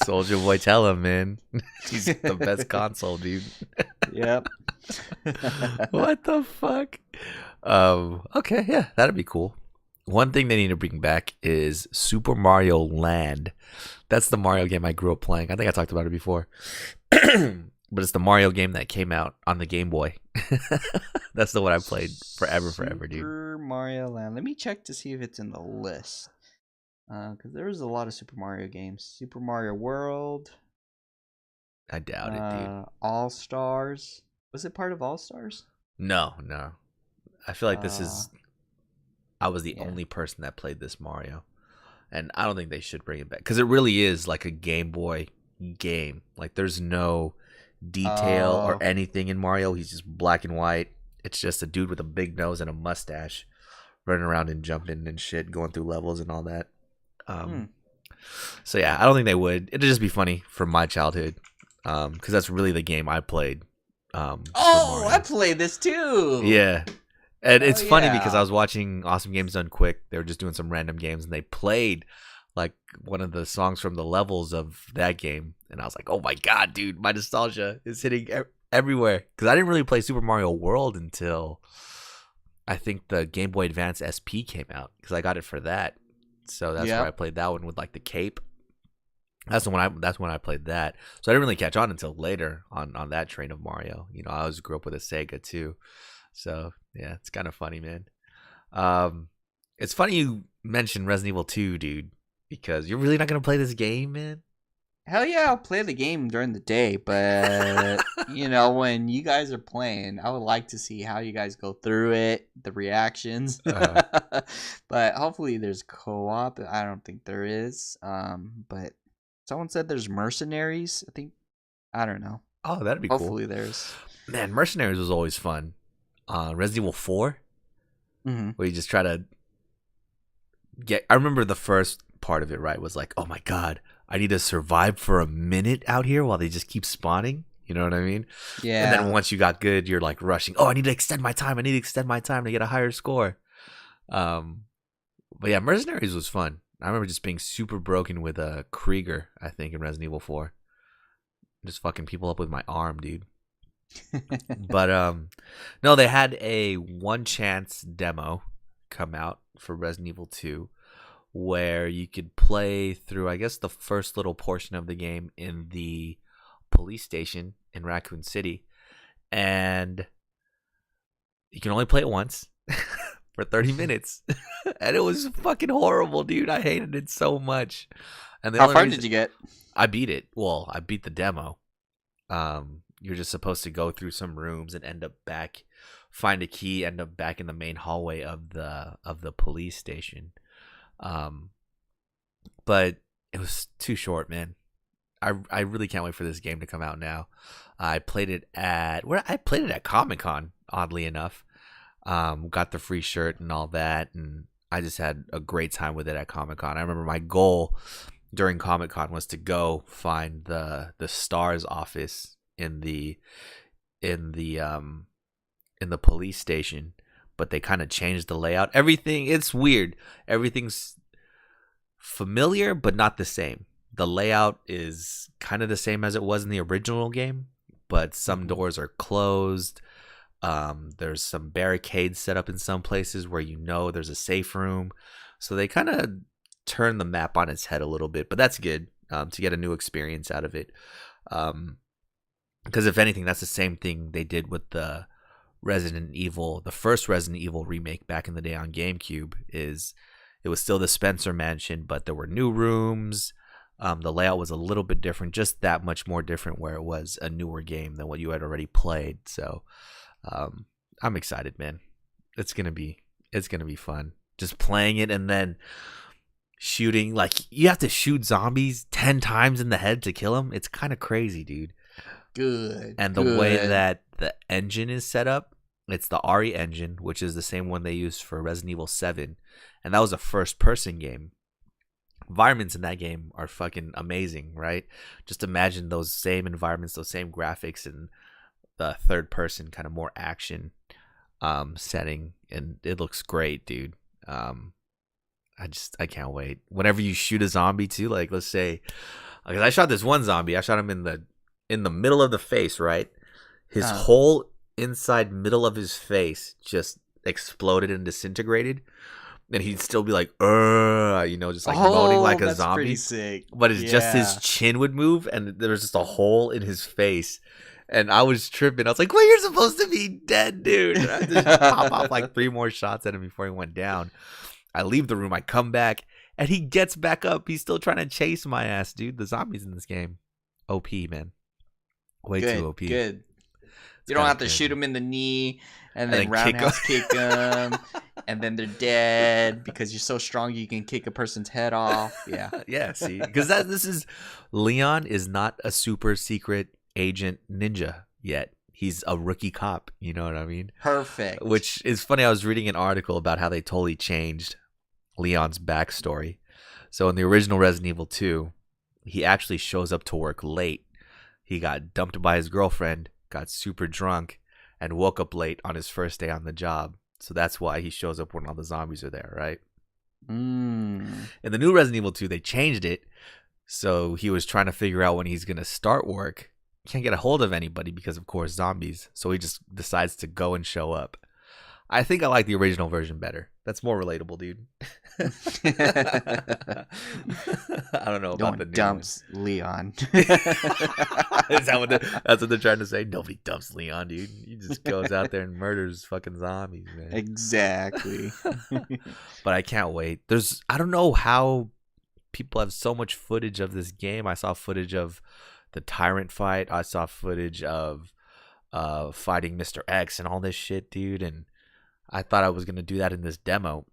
Soulja Boy, tell him, man. He's the best console, dude. Yep. What the fuck? Okay, yeah, that'd be cool. One thing they need to bring back is Super Mario Land. That's the Mario game I grew up playing. I think I talked about it before. But it's the Mario game that came out on the Game Boy. That's the one I played forever, dude. Super Mario Land. Let me check to see if it's in the list. Because there was a lot of Super Mario games. Super Mario World. I doubt it, dude. All Stars. Was it part of All Stars? No. I feel like this is... I was the only person that played this Mario. And I don't think they should bring it back. Because it really is like a Game Boy game. Like, there's no detail or anything in Mario. He's just black and white. It's just a dude with a big nose and a mustache running around and jumping and shit, going through levels and all that. So yeah, I don't think they would. It'd just be funny from my childhood, because that's really the game I played. I played this too. Yeah, and it's funny because I was watching Awesome Games Done Quick. They were just doing some random games, and they played like one of the songs from the levels of that game, and I was like, "Oh my god, dude, my nostalgia is hitting everywhere." Because I didn't really play Super Mario World until I think the Game Boy Advance SP came out, because I got it for that. So that's where I played that one with like the cape. That's when I played that. So I didn't really catch on until later on that train of Mario. I always grew up with a Sega too. So yeah, it's kind of funny, man. It's funny you mentioned Resident Evil 2, dude, because you're really not gonna play this game, man. Hell yeah, I'll play the game during the day, but when you guys are playing, I would like to see how you guys go through it, the reactions. Uh, But hopefully there's co-op. I don't think there is. But someone said there's mercenaries. I don't know. oh, that'd be cool. Hopefully there's. Man, Mercenaries was always fun. Resident Evil 4, Mm-hmm. where you just try to get. I remember the first part of it, right? Was like, oh my god, I need to survive for a minute out here while they just keep spawning. You know what I mean? Yeah. And then once you got good, you're like rushing. Oh, I need to extend my time. I need to extend my time to get a higher score. But yeah, Mercenaries was fun. I remember just being super broken with a Krieger, I think, in Resident Evil 4. Just fucking people up with my arm, dude. But no, they had a one chance demo come out for Resident Evil 2 where you could play through, I guess, the first little portion of the game in the police station in Raccoon City, and you can only play it once for 30 minutes. And it was fucking horrible, dude. I hated it so much. And How far did you get? I beat it. Well, I beat the demo. You're just supposed to go through some rooms and end up back, find a key, end up back in the main hallway of the police station. But it was too short, man. I really can't wait for this game to come out now. I played it at Comic-Con, oddly enough. Got the free shirt and all that, and I just had a great time with it at Comic-Con. I remember my goal during Comic-Con was to go find the STARS office in the police station, but they kind of changed the layout. It's weird. Everything's familiar but not the same. The layout is kind of the same as it was in the original game, but some doors are closed. There's some barricades set up in some places where there's a safe room. So they kind of turn the map on its head a little bit, but that's good to get a new experience out of it. Because if anything, that's the same thing they did with the first Resident Evil remake back in the day on GameCube. It was still the Spencer Mansion, but there were new rooms. The layout was a little bit different, just that much more different, where it was a newer game than what you had already played. So I'm excited, man. It's gonna be fun. Just playing it and then shooting, like you have to shoot zombies 10 times in the head to kill them. It's kind of crazy, dude. Good. And the way that the engine is set up, it's the RE engine, which is the same one they used for Resident Evil 7, and that was a first-person game. Environments in that game are fucking amazing, right? Just imagine those same environments, those same graphics, and the third-person kind of more action setting, and it looks great, dude. I can't wait. Whenever you shoot a zombie too, like let's say, because I shot this one zombie, I shot him in the middle of the face, right? His whole inside middle of his face just exploded and disintegrated, and he'd still be like, just like moaning like a zombie. Pretty sick. But it's just his chin would move, and there was just a hole in his face. And I was tripping. I was like, well, you're supposed to be dead, dude. And I just pop off like 3 more shots at him before he went down. I leave the room. I come back, and he gets back up. He's still trying to chase my ass, dude. The zombies in this game. OP, man. Way too OP. Good. You don't have to shoot him in the knee and then roundhouse kick them, and then they're dead because you're so strong you can kick a person's head off. Yeah. Yeah, see? Because Leon is not a super secret agent ninja yet. He's a rookie cop, you know what I mean? Perfect. Which is funny. I was reading an article about how they totally changed Leon's backstory. So in the original Resident Evil 2, he actually shows up to work late. He got dumped by his girlfriend, got super drunk, and woke up late on his first day on the job. So that's why he shows up when all the zombies are there, right? In the new Resident Evil 2, they changed it. So he was trying to figure out when he's going to start work. Can't get a hold of anybody because, of course, zombies. So he just decides to go and show up. I think I like the original version better. That's more relatable, dude. I don't know about the new dumps one. Leon. Is that that's what they're trying to say? Nobody dumps Leon, dude. He just goes out there and murders fucking zombies, man. Exactly. But I can't wait. I don't know how people have so much footage of this game. I saw footage of the Tyrant fight. I saw footage of fighting Mr. X and all this shit, dude. And I thought I was gonna do that in this demo.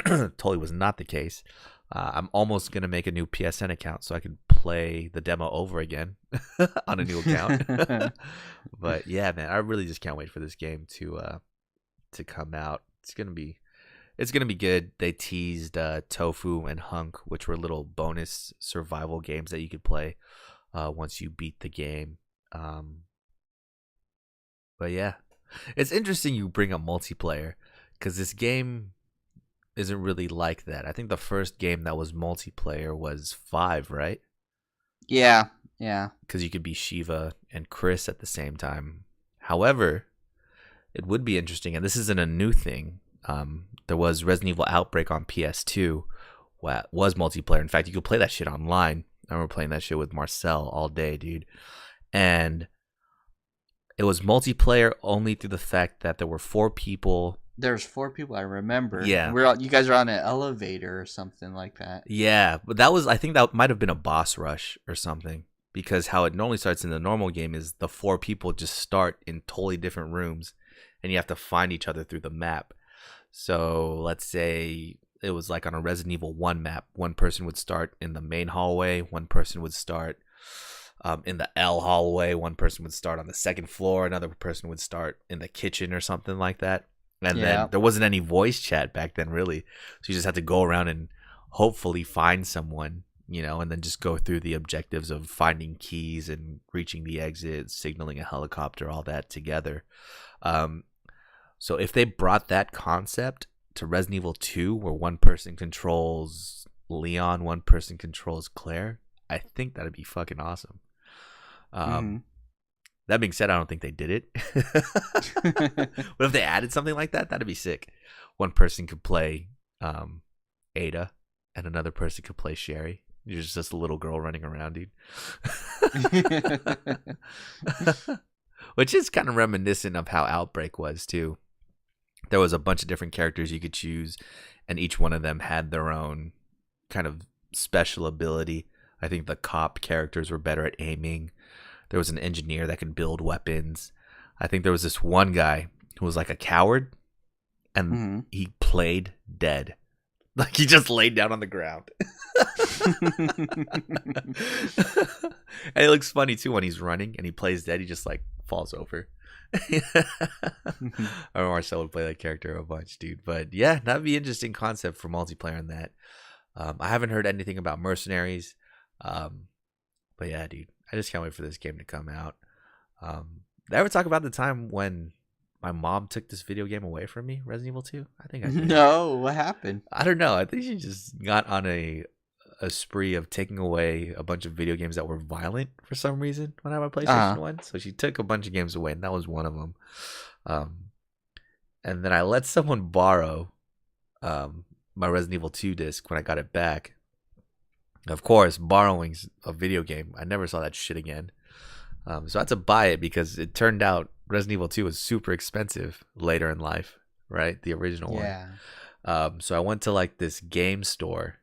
Totally was not the case. I'm almost gonna make a new PSN account so I can play the demo over again on a new account. But yeah, man, I really just can't wait for this game to come out. It's gonna be good. They teased Tofu and Hunk, which were little bonus survival games that you could play once you beat the game. But yeah, it's interesting you bring up multiplayer because this game isn't really like that. I think the first game that was multiplayer was 5, right? Yeah. Because you could be Shiva and Chris at the same time. However, it would be interesting, and this isn't a new thing. There was Resident Evil Outbreak on PS2, was multiplayer. In fact, you could play that shit online. I remember playing that shit with Marcel all day, dude. And it was multiplayer only through the fact that there were 4 people. There's 4 people, I remember. Yeah. You guys are on an elevator or something like that. Yeah, but I think that might have been a boss rush or something. Because how it normally starts in the normal game is the 4 people just start in totally different rooms. And you have to find each other through the map. So let's say it was like on a Resident Evil 1 map. One person would start in the main hallway. One person would start in the L hallway. One person would start on the second floor. Another person would start in the kitchen or something like that. And then there wasn't any voice chat back then, really. So you just had to go around and hopefully find someone, and then just go through the objectives of finding keys and reaching the exit, signaling a helicopter, all that together. So if they brought that concept to Resident Evil 2, where one person controls Leon, one person controls Claire, I think that'd be fucking awesome. That being said, I don't think they did it. But if they added something like that, that'd be sick. One person could play Ada, and another person could play Sherry. You're just a little girl running around, dude. Which is kind of reminiscent of how Outbreak was, too. There was a bunch of different characters you could choose, and each one of them had their own kind of special ability. I think the cop characters were better at aiming. There was an engineer that could build weapons. I think there was this one guy who was like a coward, and he played dead. Like he just laid down on the ground. And it looks funny too when he's running and he plays dead. He just like falls over. I remember Marcel would play that character a bunch, dude. But yeah, that'd be an interesting concept for multiplayer in that. I haven't heard anything about Mercenaries. But yeah, dude, I just can't wait for this game to come out. Did I ever talk about the time when my mom took this video game away from me, Resident Evil 2? I think I did. No, what happened? I don't know. I think she just got on a spree of taking away a bunch of video games that were violent for some reason when I had my PlayStation 1. So she took a bunch of games away, and that was one of them. And then I let someone borrow my Resident Evil 2 disc when I got it back. Of course, borrowing a video game, I never saw that shit again. So I had to buy it because it turned out Resident Evil 2 was super expensive later in life, right? The original one. So I went to like this game store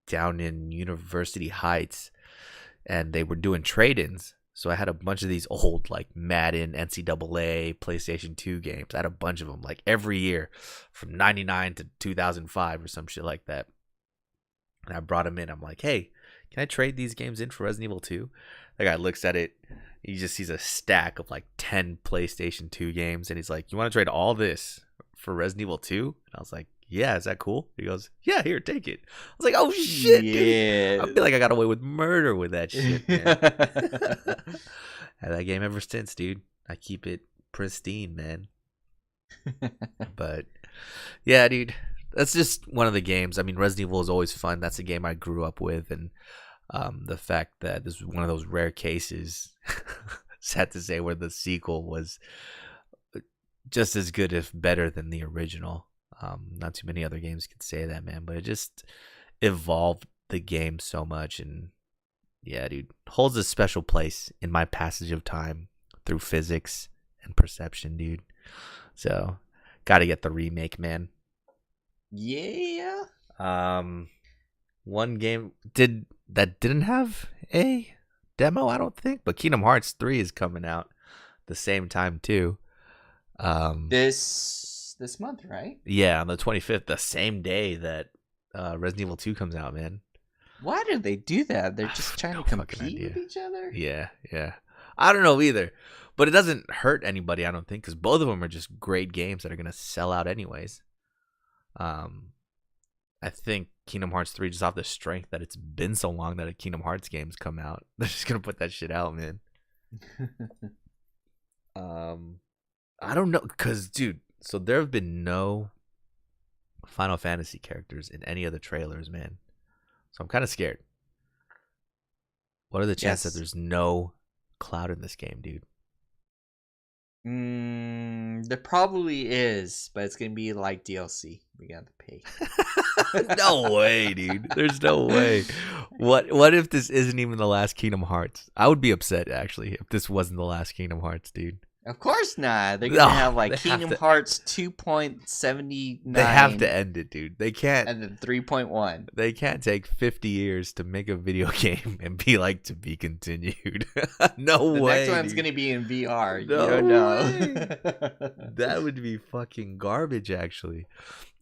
down in University Heights, and they were doing trade-ins. So I had a bunch of these old like Madden, NCAA, PlayStation 2 games. I had a bunch of them like every year from 99 to 2005 or some shit like that. And I brought them in. I'm like, hey, can I trade these games in for Resident Evil 2? The guy looks at it. He just sees a stack of like 10 PlayStation 2 games. And he's like, you want to trade all this for Resident Evil 2? And I was like, yeah, is that cool? He goes, yeah, here, take it. I was like, oh shit, dude. I feel like I got away with murder with that shit, man. Had that game ever since, dude. I keep it pristine, man. But yeah, dude. That's just one of the games. I mean, Resident Evil is always fun. That's a game I grew up with. And the fact that this was one of those rare cases, sad to say, where the sequel was just as good, if better, than the original. Not too many other games could say that, man. But it just evolved the game so much. And yeah, dude, holds a special place in my passage of time through physics and perception, dude. So, gotta get the remake, man. Yeah. one game didn't have a demo, I don't think, but Kingdom Hearts 3 is coming out the same time too. This month, right? Yeah, on the 25th, the same day that Resident Evil 2 comes out, man. Why do they do that? They're just trying No to fucking compete idea. with each other? Yeah. I don't know either, but it doesn't hurt anybody, I don't think, because both of them are just great games that are gonna sell out anyways. I think Kingdom Hearts 3, just off the strength that it's been so long that a Kingdom Hearts game's come out, they're just gonna put that shit out, man. I don't know, cause dude, so there have been no Final Fantasy characters in any of the trailers, man. So I'm kind of scared. What are the chances that there's no Cloud in this game, dude? There probably is, but it's gonna be like DLC. We got to pay. No way, dude. There's no way. What if this isn't even the last Kingdom Hearts? I would be upset actually if this wasn't the last Kingdom Hearts, dude. Of course not. They're gonna have like Kingdom Hearts 2.79. They have to end it, dude. They can't. And then 3.1. They can't take 50 years to make a video game and be like, to be continued. No the way. The next one's dude. gonna be in VR. No you don't know. That would be fucking garbage, actually.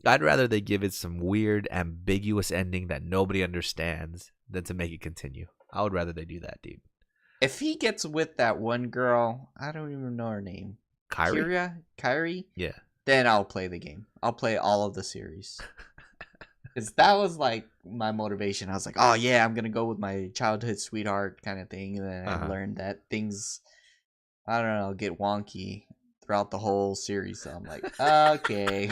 I'd rather they give it some weird, ambiguous ending that nobody understands than to make it continue. I would rather they do that, dude. If he gets with that one girl, I don't even know her name. Kairi? Yeah. Then I'll play the game. I'll play all of the series. Because that was like my motivation. I was like, oh yeah, I'm going to go with my childhood sweetheart kind of thing. And then I learned that things, I don't know, get wonky throughout the whole series. So I'm like, okay.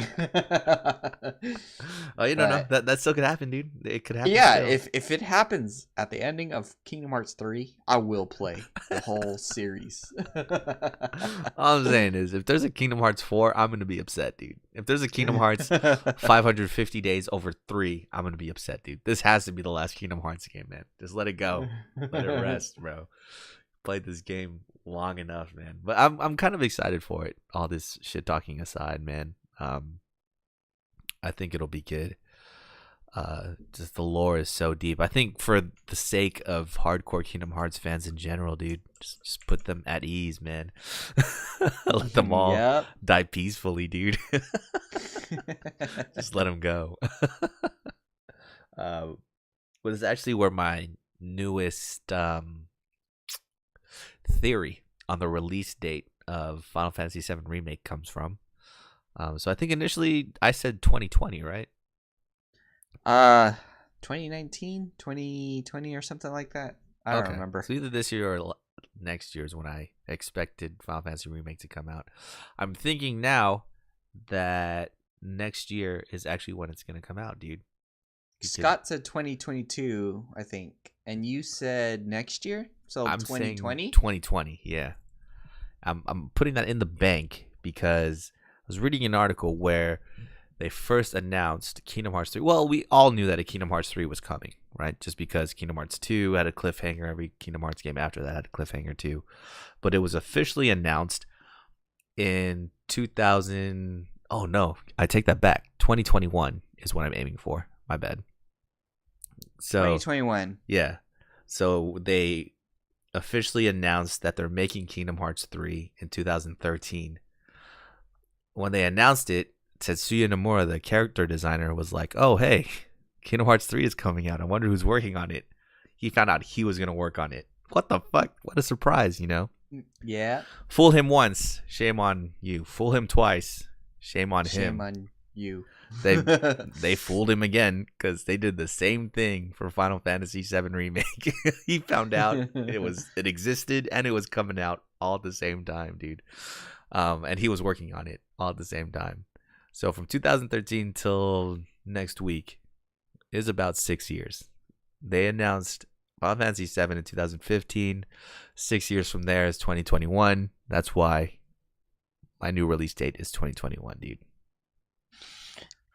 Oh, you don't know. That still could happen, dude. It could happen. Yeah, still. if it happens at the ending of Kingdom Hearts 3, I will play the whole series. All I'm saying is, if there's a Kingdom Hearts 4, I'm going to be upset, dude. If there's a Kingdom Hearts 550 days over 3, I'm going to be upset, dude. This has to be the last Kingdom Hearts game, man. Just let it go. Let it rest, bro. Played this game long enough, man. But I'm kind of excited for it. All this shit talking aside, man. I think it'll be good. Just the lore is so deep. I think for the sake of hardcore Kingdom Hearts fans in general, dude, just put them at ease, man. Let them all die peacefully, dude. Just let them go. But it's actually where my newest theory on the release date of Final Fantasy VII Remake comes from. So I think initially I said 2020, right? 2019, 2020 or something like that. I don't remember. So either this year or next year is when I expected Final Fantasy Remake to come out. I'm thinking now that next year is actually when it's going to come out, dude. Scott said 2022, I think. And you said next year? So I'm 2020? saying 2020, yeah. I'm putting that in the bank because I was reading an article where they first announced Kingdom Hearts 3. Well, we all knew that a Kingdom Hearts 3 was coming, right? Just because Kingdom Hearts 2 had a cliffhanger. Every Kingdom Hearts game after that had a cliffhanger too. But it was officially announced in 2000. Oh, no. I take that back. 2021 is what I'm aiming for. My bad. So 2021. Yeah. So they officially announced that they're making Kingdom Hearts 3 in 2013. When they announced it, Tetsuya Nomura, the character designer, was like, oh, hey, Kingdom Hearts 3 is coming out. I wonder who's working on it. He found out he was going to work on it. What the fuck? What a surprise, you know? Yeah. Fool him once, shame on you. Fool him twice, shame on him. Shame on you. They fooled him again because they did the same thing for Final Fantasy VII Remake. He found out it existed and it was coming out all at the same time, dude. And he was working on it all at the same time. So from 2013 till next week is about 6 years. They announced Final Fantasy VII in 2015. 6 years from there is 2021. That's why my new release date is 2021, dude.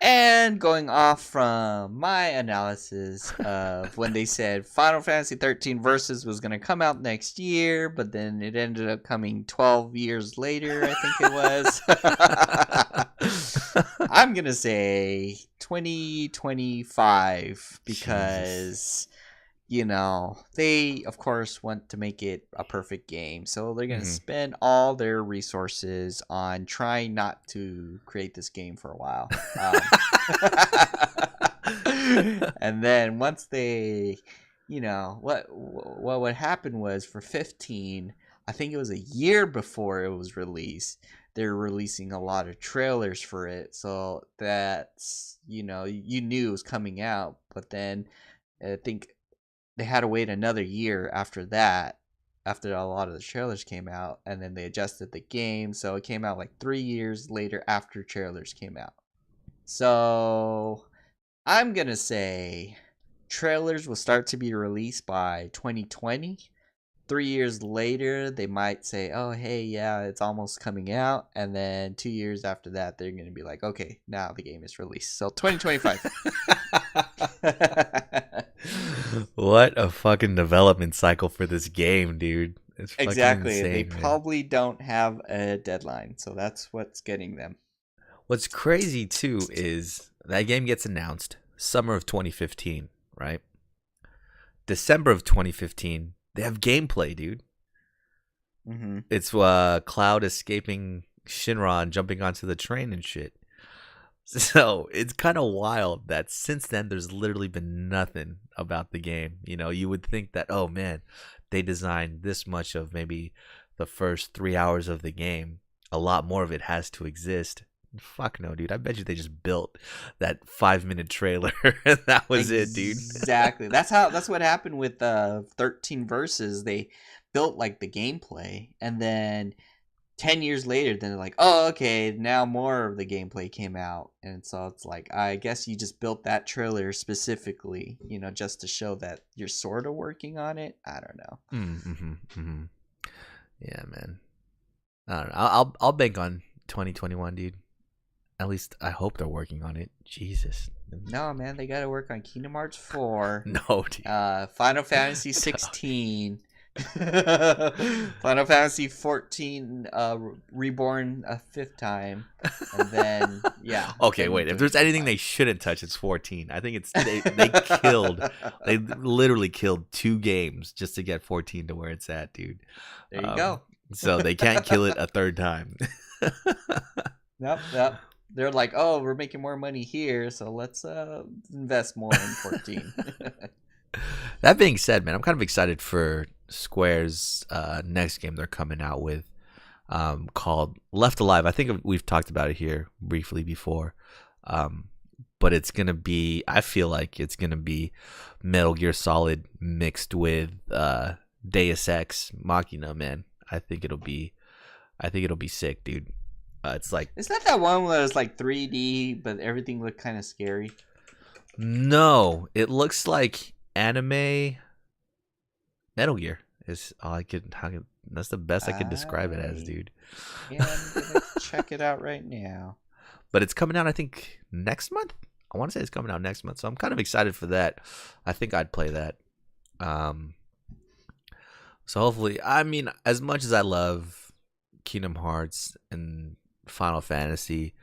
And going off from my analysis of when they said Final Fantasy 13 Versus was going to come out next year, but then it ended up coming 12 years later, I think it was. I'm gonna say 2025 because they of course want to make it a perfect game, so they're gonna spend all their resources on trying not to create this game for a while. And then once they, what happened was for 15, I think it was a year before it was released, they're releasing a lot of trailers for it, so that's you knew it was coming out, but then I think they had to wait another year after that, after a lot of the trailers came out, and then they adjusted the game, so it came out like 3 years later after trailers came out. So I'm gonna say trailers will start to be released by 2020. 3 years later, they might say, "Oh, hey, yeah, it's almost coming out," and then 2 years after that, they're gonna be like, "Okay, now the game is released." So 2025. What a fucking development cycle for this game, dude. It's fucking Exactly. insane, They man. probably don't have a deadline, so that's what's getting them. What's crazy too is that game gets announced summer of 2015, right? December of 2015, they have gameplay, dude. Mm-hmm. It's Cloud escaping Shinra and jumping onto the train and shit. So it's kind of wild that since then there's literally been nothing about the game. You would think that, oh man, they designed this much of maybe the first 3 hours of the game. A lot more of it has to exist. Fuck no, dude. I bet you they just built that 5-minute trailer and that was it, dude. Exactly. That's what happened with 13 Verses. They built like the gameplay, and then 10 years later, then they're like, "Oh, okay, now more of the gameplay came out." And so it's like, I guess you just built that trailer specifically, just to show that you're sort of working on it. I don't know. Yeah, man. I don't know. I'll bank on 2021, dude. At least I hope they're working on it. Jesus. No, man, they got to work on Kingdom Hearts 4. No, dude. Final Fantasy 16. Final Fantasy 14 reborn a 5th time, and then Okay, wait. If there's anything they shouldn't touch, it's 14. I think they literally killed 2 games just to get 14 to where it's at, dude. There you go. So they can't kill it a 3rd time. Yep. They're like, "Oh, we're making more money here, so let's invest more in 14." That being said, man, I'm kind of excited for Square's next game they're coming out with, called Left Alive. I think we've talked about it here briefly before, but it's gonna be. I feel like it's gonna be Metal Gear Solid mixed with Deus Ex Machina. Man, I think it'll be sick, dude. It's like, is that one where it's like 3D, but everything looked kind of scary? No, it looks like anime Metal Gear is all I could. That's the best I could describe it as, dude. Yeah, I'm gonna check it out right now. But it's coming out, I think, next month. I want to say it's coming out next month, so I'm kind of excited for that. I think I'd play that. So hopefully, I mean, as much as I love Kingdom Hearts and Final Fantasy,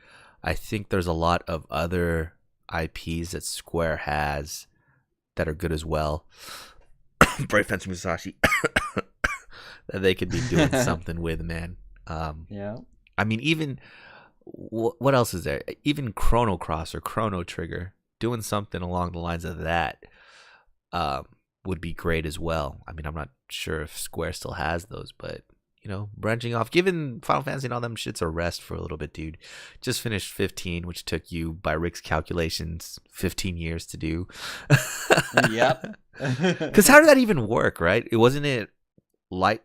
I think there's a lot of other IPs that Square has that are good as well. Brave Fencer Musashi that they could be doing something with, man. Yeah. I mean, even what else is there? Even Chrono Cross or Chrono Trigger, doing something along the lines of that would be great as well. I mean, I'm not sure if Square still has those, but branching off, giving Final Fantasy and all them shits a rest for a little bit, dude. Just finished 15, which took you, by Rick's calculations, 15 years to do. Yep. Because how did that even work, right? Wasn't it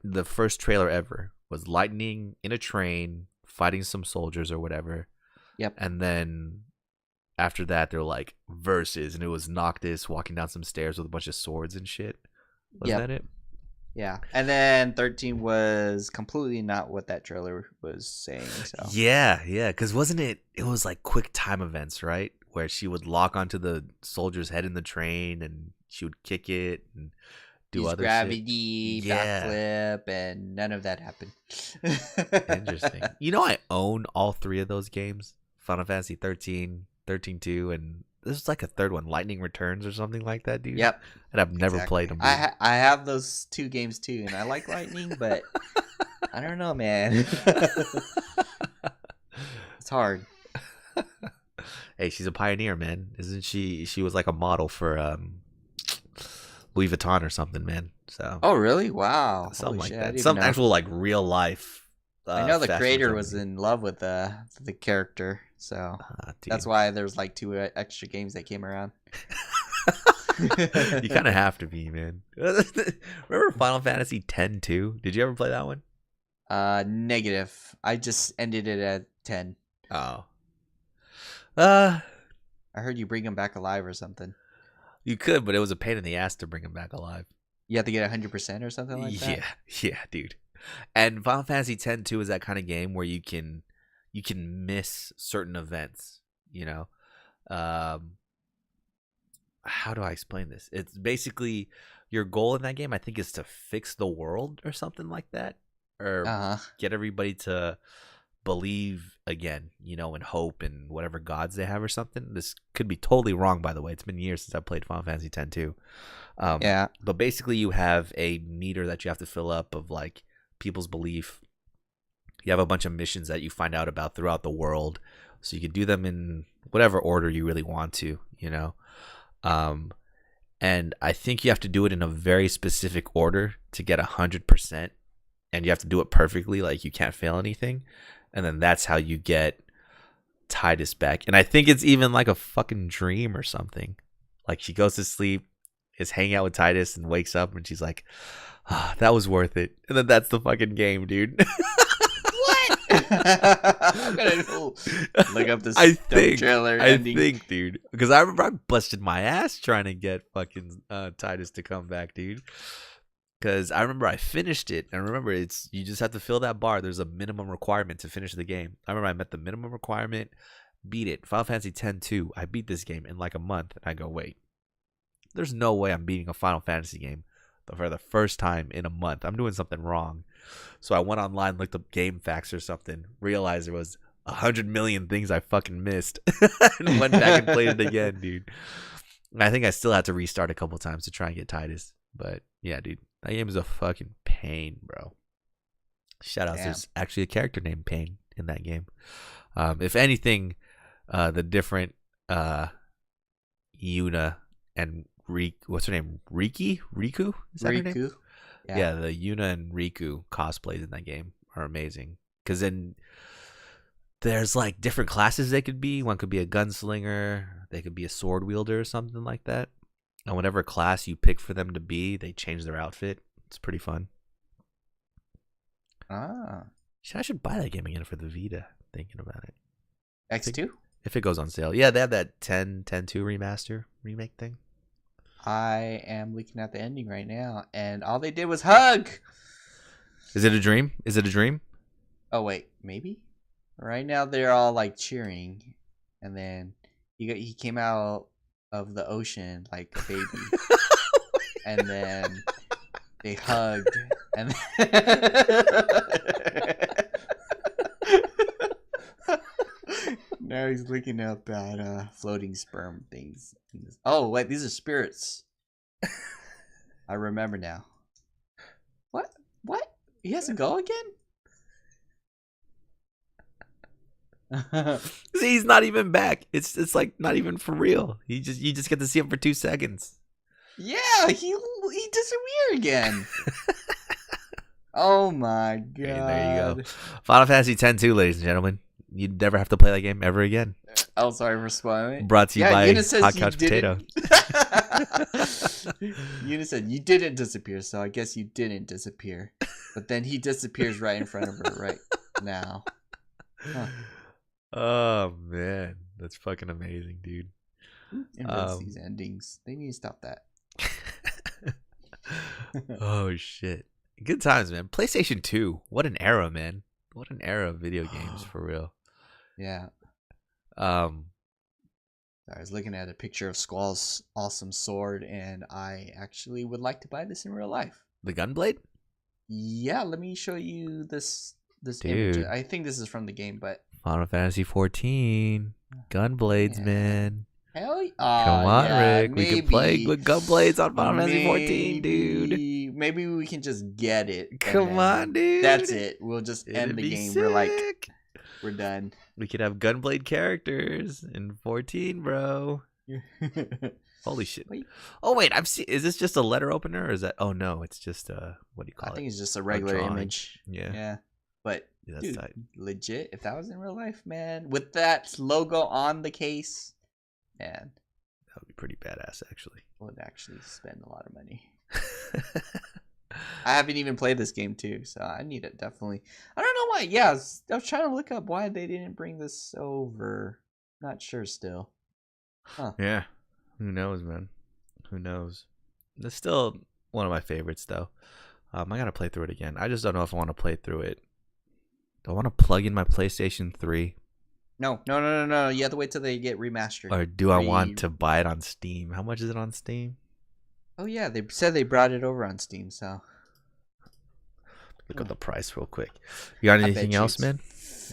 the first trailer ever was Lightning in a train fighting some soldiers or whatever. Yep. And then after that, they're like versus, and it was Noctis walking down some stairs with a bunch of swords and shit. Wasn't that it? Yeah, and then 13 was completely not what that trailer was saying. So yeah, because wasn't it? It was like quick time events, right? Where she would lock onto the soldier's head in the train, and she would kick it and do use other gravity, shit. backflip, and none of that happened. Interesting. I own all 3 of those games: Final Fantasy 13, 13-2, and this is like a third one, Lightning Returns or something like that, dude. Yep. And I've never Exactly. played them. I have those 2 games too, and I like Lightning, but I don't know, man. It's hard. Hey, she's a pioneer, man. Isn't she? She was like a model for Louis Vuitton or something, man. So Oh, really? Wow. something Holy like shit, I that. didn't Some even know. actual like real life. I know the fashion creator was photography. in love with the character, so Dude. that's why there's like 2 extra games that came around. You kind of have to be, man. Remember Final Fantasy X-2? Did you ever play that one? Negative. I just ended it at 10. Oh. I heard you bring him back alive or something. You could, but it was a pain in the ass to bring him back alive. You have to get 100% or something like that. Yeah, dude. And Final Fantasy X-2 is that kind of game where you can miss certain events, you know. How do I explain this? It's basically your goal in that game, I think, is to fix the world or something like that, or get everybody to believe again, you know, and hope and whatever gods they have or something. This could be totally wrong, by the way. It's been years since I played Final Fantasy X too. Yeah. But basically, you have a meter that you have to fill up of like people's belief. You have a bunch of missions that you find out about throughout the world, so you can do them in whatever order you really want to, you know. And I think you have to do it in a very specific order to get 100%, and you have to do it perfectly, like you can't fail anything, and then that's how you get Tidus back. And I think it's even like a fucking dream or something. Like she goes to sleep, is hanging out with Tidus, and wakes up, and she's like, "Ah, that was worth it." And then that's the fucking game, dude. What? I'm gonna look up this trailer ending. I think, dude, because I remember I busted my ass trying to get fucking Tidus to come back, dude. Because I remember I finished it, and remember it's you just have to fill that bar. There's a minimum requirement to finish the game. I remember I met the minimum requirement, beat it. Final Fantasy X-2, I beat this game in like a month, and I go, wait, there's no way I'm beating a Final Fantasy game for the first time in a month. I'm doing something wrong. So I went online, looked up game facts or something, realized there was 100 million things I fucking missed, and went back and played it again, dude. And I think I still had to restart a couple times to try and get Tidus. But yeah, dude, that game is a fucking pain, bro. Shout out, there's actually a character named Pain in that game. If anything, the different Yuna and what's her name? Riku? Is that her name? Yeah, the Yuna and Riku cosplays in that game are amazing. Because then there's like different classes they could be. One could be a gunslinger. They could be a sword wielder or something like that. And whatever class you pick for them to be, they change their outfit. It's pretty fun. I should buy that game again for the Vita. Thinking about it. X2? If it goes on sale. Yeah, they have that 10-2 remaster remake thing. I am looking at the ending right now, and all they did was hug. Is it a dream? Is it a dream? Oh wait, maybe. Right now they're all like cheering, and then he came out of the ocean like a baby, and then they hugged, and now he's looking up at floating sperm things. Oh wait, these are spirits. I remember now. What? He has to go again? See, he's not even back. It's like not even for real. You just get to see him for 2 seconds. Yeah, he disappeared again. Oh my god. Hey, there you go. Final Fantasy X-2, ladies and gentlemen. You'd never have to play that game ever again. Oh, sorry for spoiling. Brought to you by Hot Couch Potato. Yuna said you didn't disappear, so I guess you didn't disappear. But then he disappears right in front of her right now. Huh. Oh man, that's fucking amazing, dude. Invents these endings. They need to stop that. Oh shit. Good times, man. PlayStation 2. What an era, man. What an era of video games, for real. Yeah. I was looking at a picture of Squall's awesome sword, and I actually would like to buy this in real life. The Gunblade? Yeah, let me show you this this image. Dude. I think this is from the game, but Final Fantasy 14. Gunblades, Yeah. man. hell, Come on, yeah, Rick. We can play with Gunblades on Final Fantasy 14, dude. Maybe we can just get it. and Come then on, dude. That's it. We'll just It'd end the be game. sick. We're done. We could have Gunblade characters in 14, bro. Holy shit. Wait. Oh, wait. Is this just a letter opener or is that? Oh, no. It's just what do you I call think it? it's just a regular drawing. image. Yeah. Yeah. But Yeah, that's dude, tight. legit, if that was in real life, man, with that logo on the case, man, That would be pretty badass, actually. I would actually spend a lot of money. I haven't even played this game too, so I need it definitely. I don't know why. Yeah, I was trying to look up why they didn't bring this over. Not sure still. Huh. Yeah. Who knows, man? Who knows? It's still one of my favorites, though. I gotta play through it again. I just don't know if I want to play through it. Do I want to plug in my PlayStation 3? No. You have to wait till they get remastered. Or do I want to buy it on Steam? How much is it on Steam? Oh yeah, they said they brought it over on Steam, so. Look at the price real quick. You got I anything bet you else, it's man?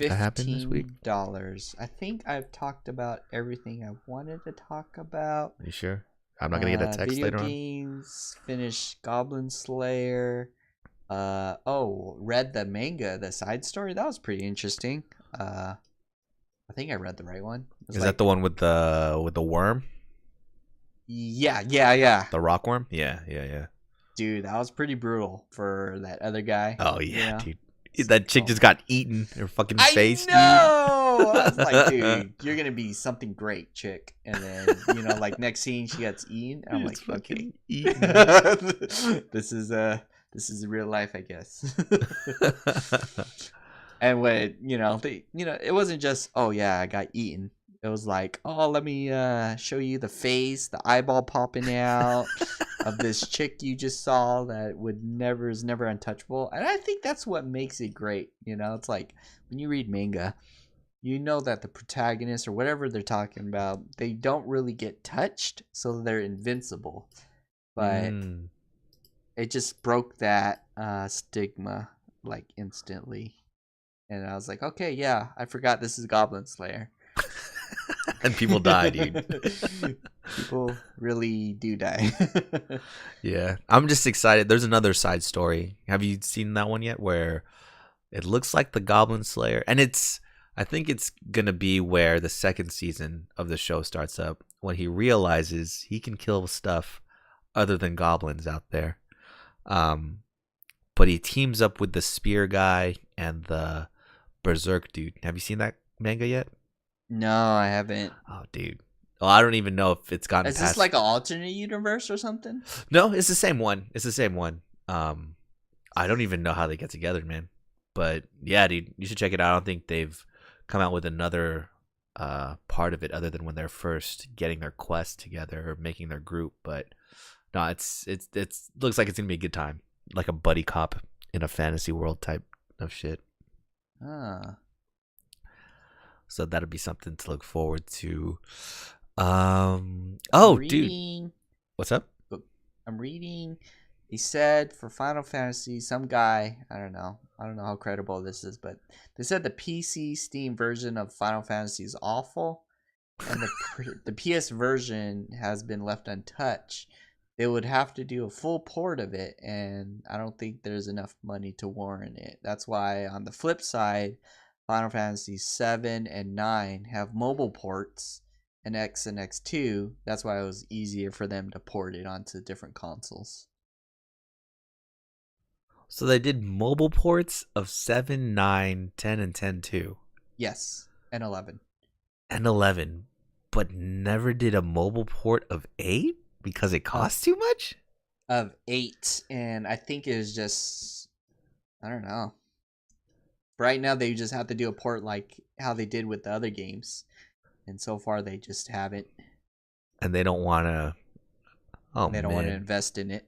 That happened this week? $15. I think I've talked about everything I wanted to talk about. Are you sure? I'm not gonna get a text video later on. games, finished Goblin Slayer. Read the manga, the side story. That was pretty interesting. I think I read the right one. Is that the one with the worm? Yeah. The rock worm? Yeah. Dude, that was pretty brutal for that other guy. Oh yeah, Yeah. dude. That chick just got eaten. Her fucking face, I know. I was like, dude, you're gonna be something great, chick. And then like next scene, she gets eaten. And I'm like, okay, eaten. this is real life, I guess. And when it wasn't just, oh yeah, I got eaten. It was like, oh, let me show you the face, the eyeball popping out of this chick you just saw that is never untouchable. And I think that's what makes it great. It's like when you read manga, you know that the protagonist or whatever they're talking about, they don't really get touched, so they're invincible. But it just broke that stigma like instantly. And I was like, okay, yeah, I forgot this is Goblin Slayer. And people die, dude. People really do die. Yeah. I'm just excited. There's another side story. Have you seen that one yet? Where it looks like the Goblin Slayer. And I think it's going to be where the second season of the show starts up. When he realizes he can kill stuff other than goblins out there. But he teams up with the spear guy and the berserk dude. Have you seen that manga yet? No, I haven't. Oh, dude. Well, I don't even know if it's gotten Is past... this like an alternate universe or something? No, it's the same one. I don't even know how they get together, man. But yeah, dude, you should check it out. I don't think they've come out with another part of it other than when they're first getting their quest together or making their group. But no, it's looks like it's gonna be a good time, like a buddy cop in a fantasy world type of shit. So that'll be something to look forward to. Dude, what's up? I'm reading. He said for Final Fantasy, some guy, I don't know how credible this is, but they said the PC Steam version of Final Fantasy is awful, and the PS version has been left untouched. They would have to do a full port of it, and I don't think there's enough money to warrant it. That's why on the flip side, Final Fantasy 7 and 9 have mobile ports, and X and X2. That's why it was easier for them to port it onto different consoles. So they did mobile ports of 7, 9, 10, and 10 too. Yes, and 11. And 11, but never did a mobile port of 8 because it costs too much? Of 8, and I think it was just, I don't know. Right now they just have to do a port like how they did with the other games. And so far they just haven't. And they don't want to... Oh, they don't man. want to invest in it.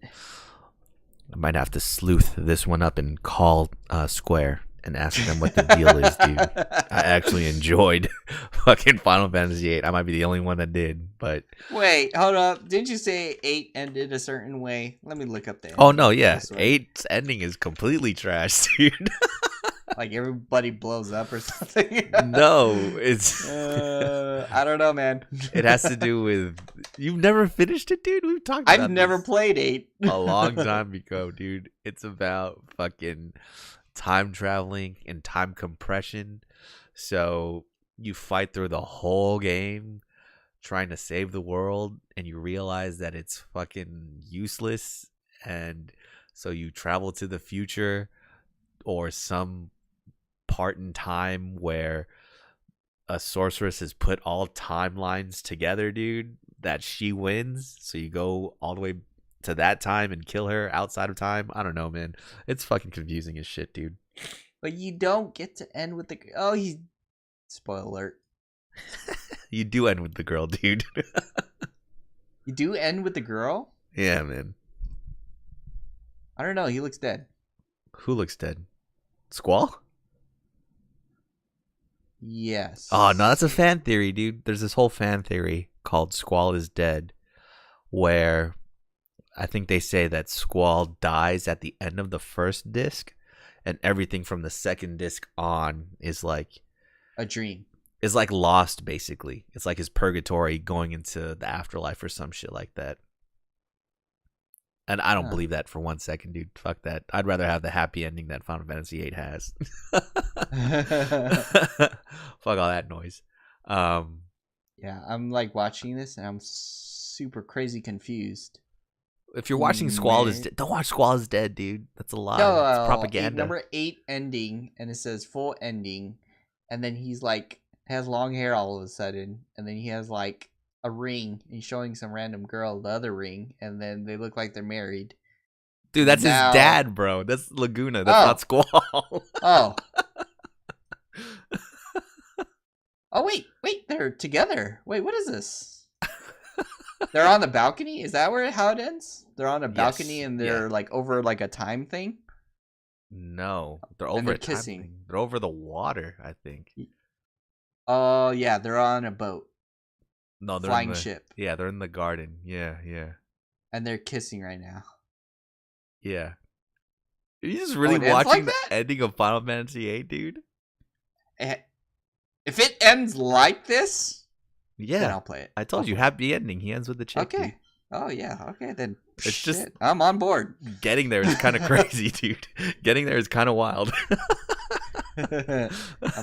I might have to sleuth this one up and call Square and ask them what the deal is, dude. I actually enjoyed fucking Final Fantasy VIII. I might be the only one that did, but... Wait, hold up. Didn't you say 8 ended a certain way? Let me look up that. Oh, no, yeah. 8's ending is completely trash, dude. Like everybody blows up or something. No, it's I don't know, man. it has to do with you've never finished it, dude. We've talked I've about never this played 8. a long time ago, dude. It's about fucking time traveling and time compression. So you fight through the whole game trying to save the world and you realize that it's fucking useless, and so you travel to the future or some part in time where a sorceress has put all timelines together, dude, that she wins. So you go all the way to that time and kill her outside of time. I don't know, man. It's fucking confusing as shit, dude. But you don't get to end with the. Oh, he's. Spoiler alert. You do end with the girl, dude. You do end with the girl? Yeah, man. I don't know. He looks dead. Who looks dead? Squall? Yes. Oh, no, that's a fan theory, dude. There's this whole fan theory called Squall is Dead, where I think they say that Squall dies at the end of the first disc, and everything from the second disc on is like a dream. Is like lost, basically. It's like his purgatory going into the afterlife or some shit like that. And I don't believe that for 1 second, dude. Fuck that. I'd rather have the happy ending that Final Fantasy VIII has. Fuck all that noise. Yeah, I'm like watching this and I'm super crazy confused. If you're watching Squall is Dead, don't watch Squall is Dead, dude. That's a lie. No, it's propaganda. Number 8 ending, and it says full ending, and then he's like has long hair all of a sudden, and then he has like a ring. He's showing some random girl the other ring, and then they look like they're married. Dude, that's his dad, bro. That's Laguna. That's not Squall. Oh. Oh wait, they're together. Wait, what is this? They're on the balcony? Is that how it ends? They're on a balcony and they're like over like a time thing? No, they're over a kissing. Time thing. They're over the water, I think. Oh yeah, they're on a boat. No, they're flying ship. Yeah, they're in the garden. Yeah. And they're kissing right now. Yeah. Are you just really watching like the ending of Final Fantasy VIII, dude? If it ends like this, then I'll play it. I told you, happy ending. He ends with the chick. Okay. Dude. Oh yeah. Okay, then. It's just I'm on board. Getting there is kind of crazy, dude. Getting there is kind of wild. I'm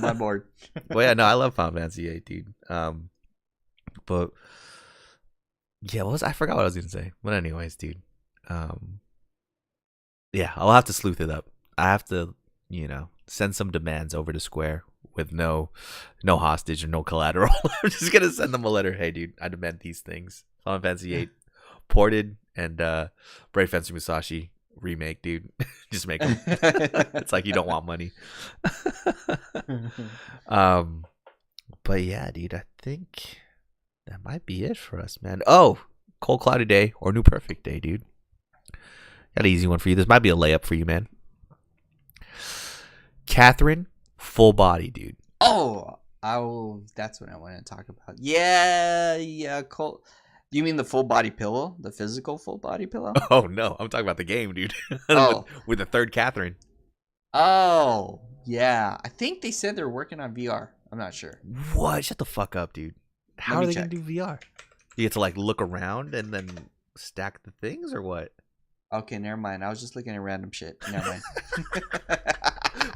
on board. Well, yeah, no, I love Final Fantasy VIII, dude. But yeah, I forgot what I was gonna say. But anyways, dude. Yeah, I'll have to sleuth it up. I have to, send some demands over to Square with no hostage or no collateral. I'm just gonna send them a letter. Hey, dude, I demand these things. Final Fantasy VIII ported and Brave Fencer Musashi remake, dude. Just make them. It's like you don't want money. But yeah, dude, I think that might be it for us, man. Oh, cold cloudy day or new perfect day, dude. Got an easy one for you. This might be a layup for you, man. Catherine, full body, dude. Oh, that's what I want to talk about. Yeah, cold. Do you mean the full body pillow? The physical full body pillow? Oh, no. I'm talking about the game, dude. Oh. with the third Catherine. Oh, yeah. I think they said they're working on VR. I'm not sure. What? Shut the fuck up, dude. How are they going to do VR? You get to, like, look around and then stack the things or what? Okay, never mind. I was just looking at random shit. Never mind.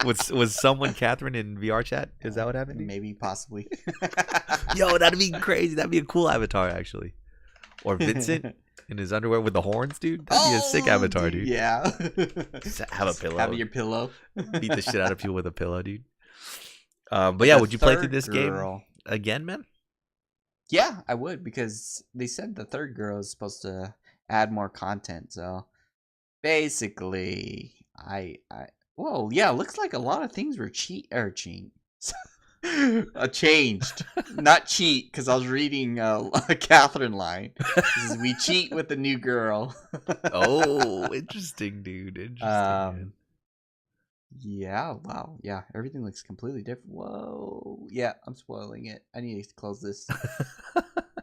Was someone Catherine in VR chat? Is that what happened? Maybe, possibly. Yo, that'd be crazy. That'd be a cool avatar, actually. Or Vincent in his underwear with the horns, dude. That'd be a sick avatar, dude. Yeah. Just have a pillow. Have your pillow. Beat the shit out of people with a pillow, dude. But yeah, would you play through this game again, man? Yeah, I would, because they said the third girl is supposed to add more content. So basically, well, yeah, looks like a lot of things were changed. Not cheat, because I was reading a Catherine line. We cheat with the new girl. Oh, interesting, dude. Interesting. Man. Yeah, wow. Yeah, everything looks completely different. Whoa. Yeah, I'm spoiling it. I need to close this.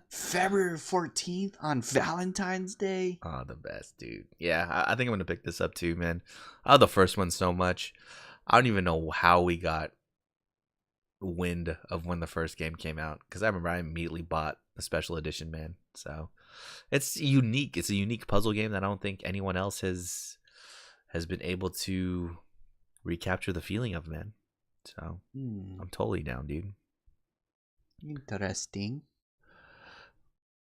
February 14th on Valentine's Day. Oh, the best, dude. Yeah, I think I'm going to pick this up too, man. I love the first one so much. I don't even know how we got wind of when the first game came out, because I remember I immediately bought the special edition, man. So it's unique. It's a unique puzzle game that I don't think anyone else has been able to recapture the feeling of, man. So I'm totally down, dude. Interesting.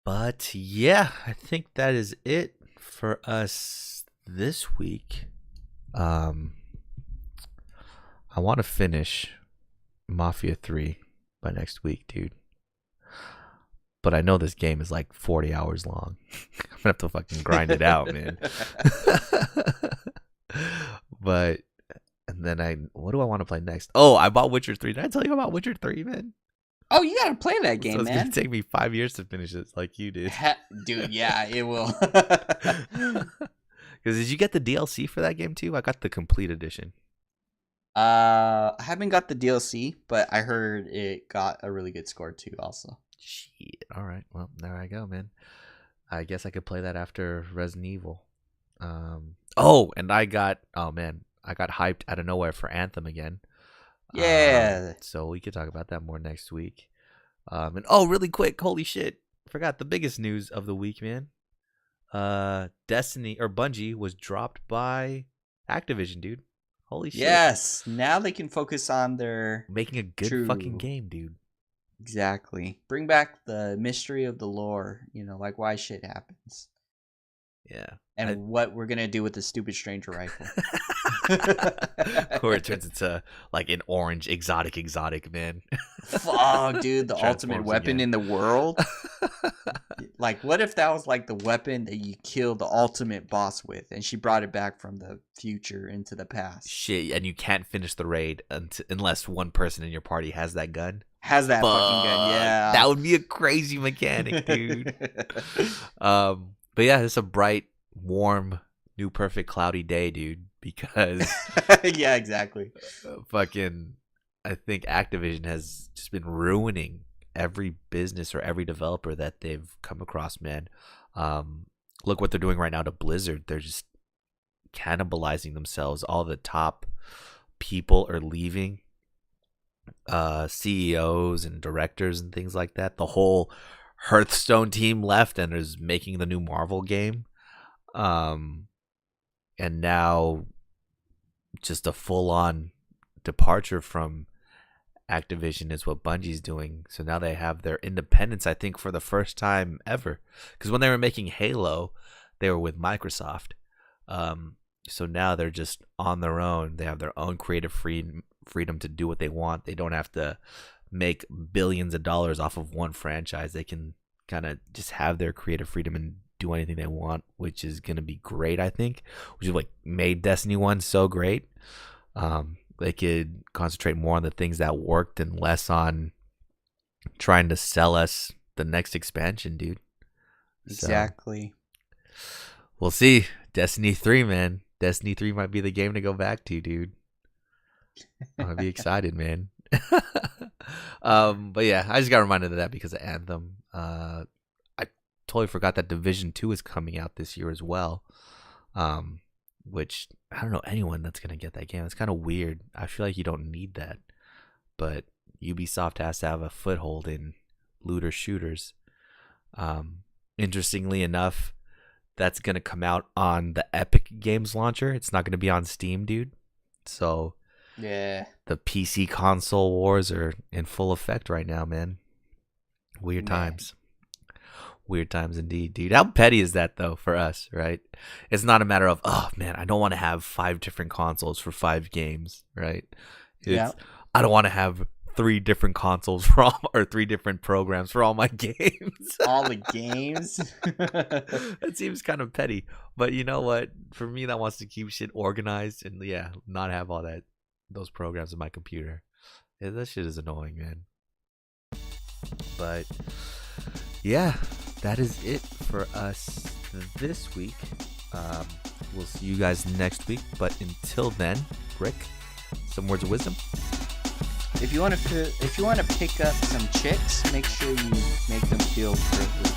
But yeah, I think that is it for us this week. I want to finish Mafia 3 by next week, dude. But I know this game is like 40 hours long. I'm gonna have to fucking grind it out, man. But and then what do I want to play next? Oh, I bought Witcher 3. Did I tell you about Witcher 3, man? Oh, you gotta play that game, So it's man. gonna take me 5 years to finish it, like you did. Dude, yeah, it will. Because did you get the DLC for that game too? I got the complete edition. I haven't got the DLC, but I heard it got a really good score too, also. Shit. All right. Well, there I go, man. I guess I could play that after Resident Evil. And I got hyped out of nowhere for Anthem again. Yeah. So we could talk about that more next week. Really quick, holy shit. Forgot the biggest news of the week, man. Destiny or Bungie was dropped by Activision, dude. Holy shit. Yes. Now they can focus on their making a good fucking game, dude. Exactly. Bring back the mystery of the lore, like why shit happens. Yeah. And what we're going to do with the stupid stranger rifle. Or it turns into like an orange exotic, man. Fuck, dude, the ultimate weapon in the world. Like, what if that was like the weapon that you killed the ultimate boss with, and she brought it back from the future into the past? Shit, and you can't finish the raid unless one person in your party has that gun. Has that fucking gun, yeah. That would be a crazy mechanic, dude. But yeah, it's a bright, warm, new perfect cloudy day, dude, because yeah, exactly. I think Activision has just been ruining every business or every developer that they've come across, man. Look what they're doing right now to Blizzard. They're just cannibalizing themselves. All the top people are leaving, CEOs and directors and things like that. The whole Hearthstone team left and is making the new Marvel game. And now just a full-on departure from Activision is what Bungie's doing. So now they have their independence, I think, for the first time ever. Because when they were making Halo, they were with Microsoft. So now they're just on their own. They have their own creative freedom to do what they want. They don't have to make billions of dollars off of one franchise. They can kind of just have their creative freedom and do anything they want, which is going to be great, I think, which is what made Destiny 1 so great. They could concentrate more on the things that worked and less on trying to sell us the next expansion, dude. Exactly. So, we'll see. Destiny 3, man. Destiny 3 might be the game to go back to, dude. I'm gonna be excited, man. But yeah, I just got reminded of that because of Anthem. I totally forgot that Division 2 is coming out this year as well. Which I don't know anyone that's gonna get that game. It's kind of weird. I feel like you don't need that, but Ubisoft has to have a foothold in looter shooters. Interestingly enough, that's gonna come out on the Epic Games launcher. It's not gonna be on Steam, dude. So yeah, the PC console wars are in full effect right now, man. Weird times. Weird times indeed, dude. How petty is that, though, for us, right? It's not a matter of, oh, man, I don't want to have 5 different consoles for 5 games, right? Yeah. I don't want to have 3 different consoles for all, or 3 different programs for all my games. All the games? That seems kind of petty. But you know what? For me, that wants to keep shit organized and, yeah, not have all those programs on my computer. Yeah, that shit is annoying, man. But yeah, that is it for us this week. We'll see you guys next week. But until then, Rick, some words of wisdom. If you want to pick up some chicks, make sure you make them feel privileged.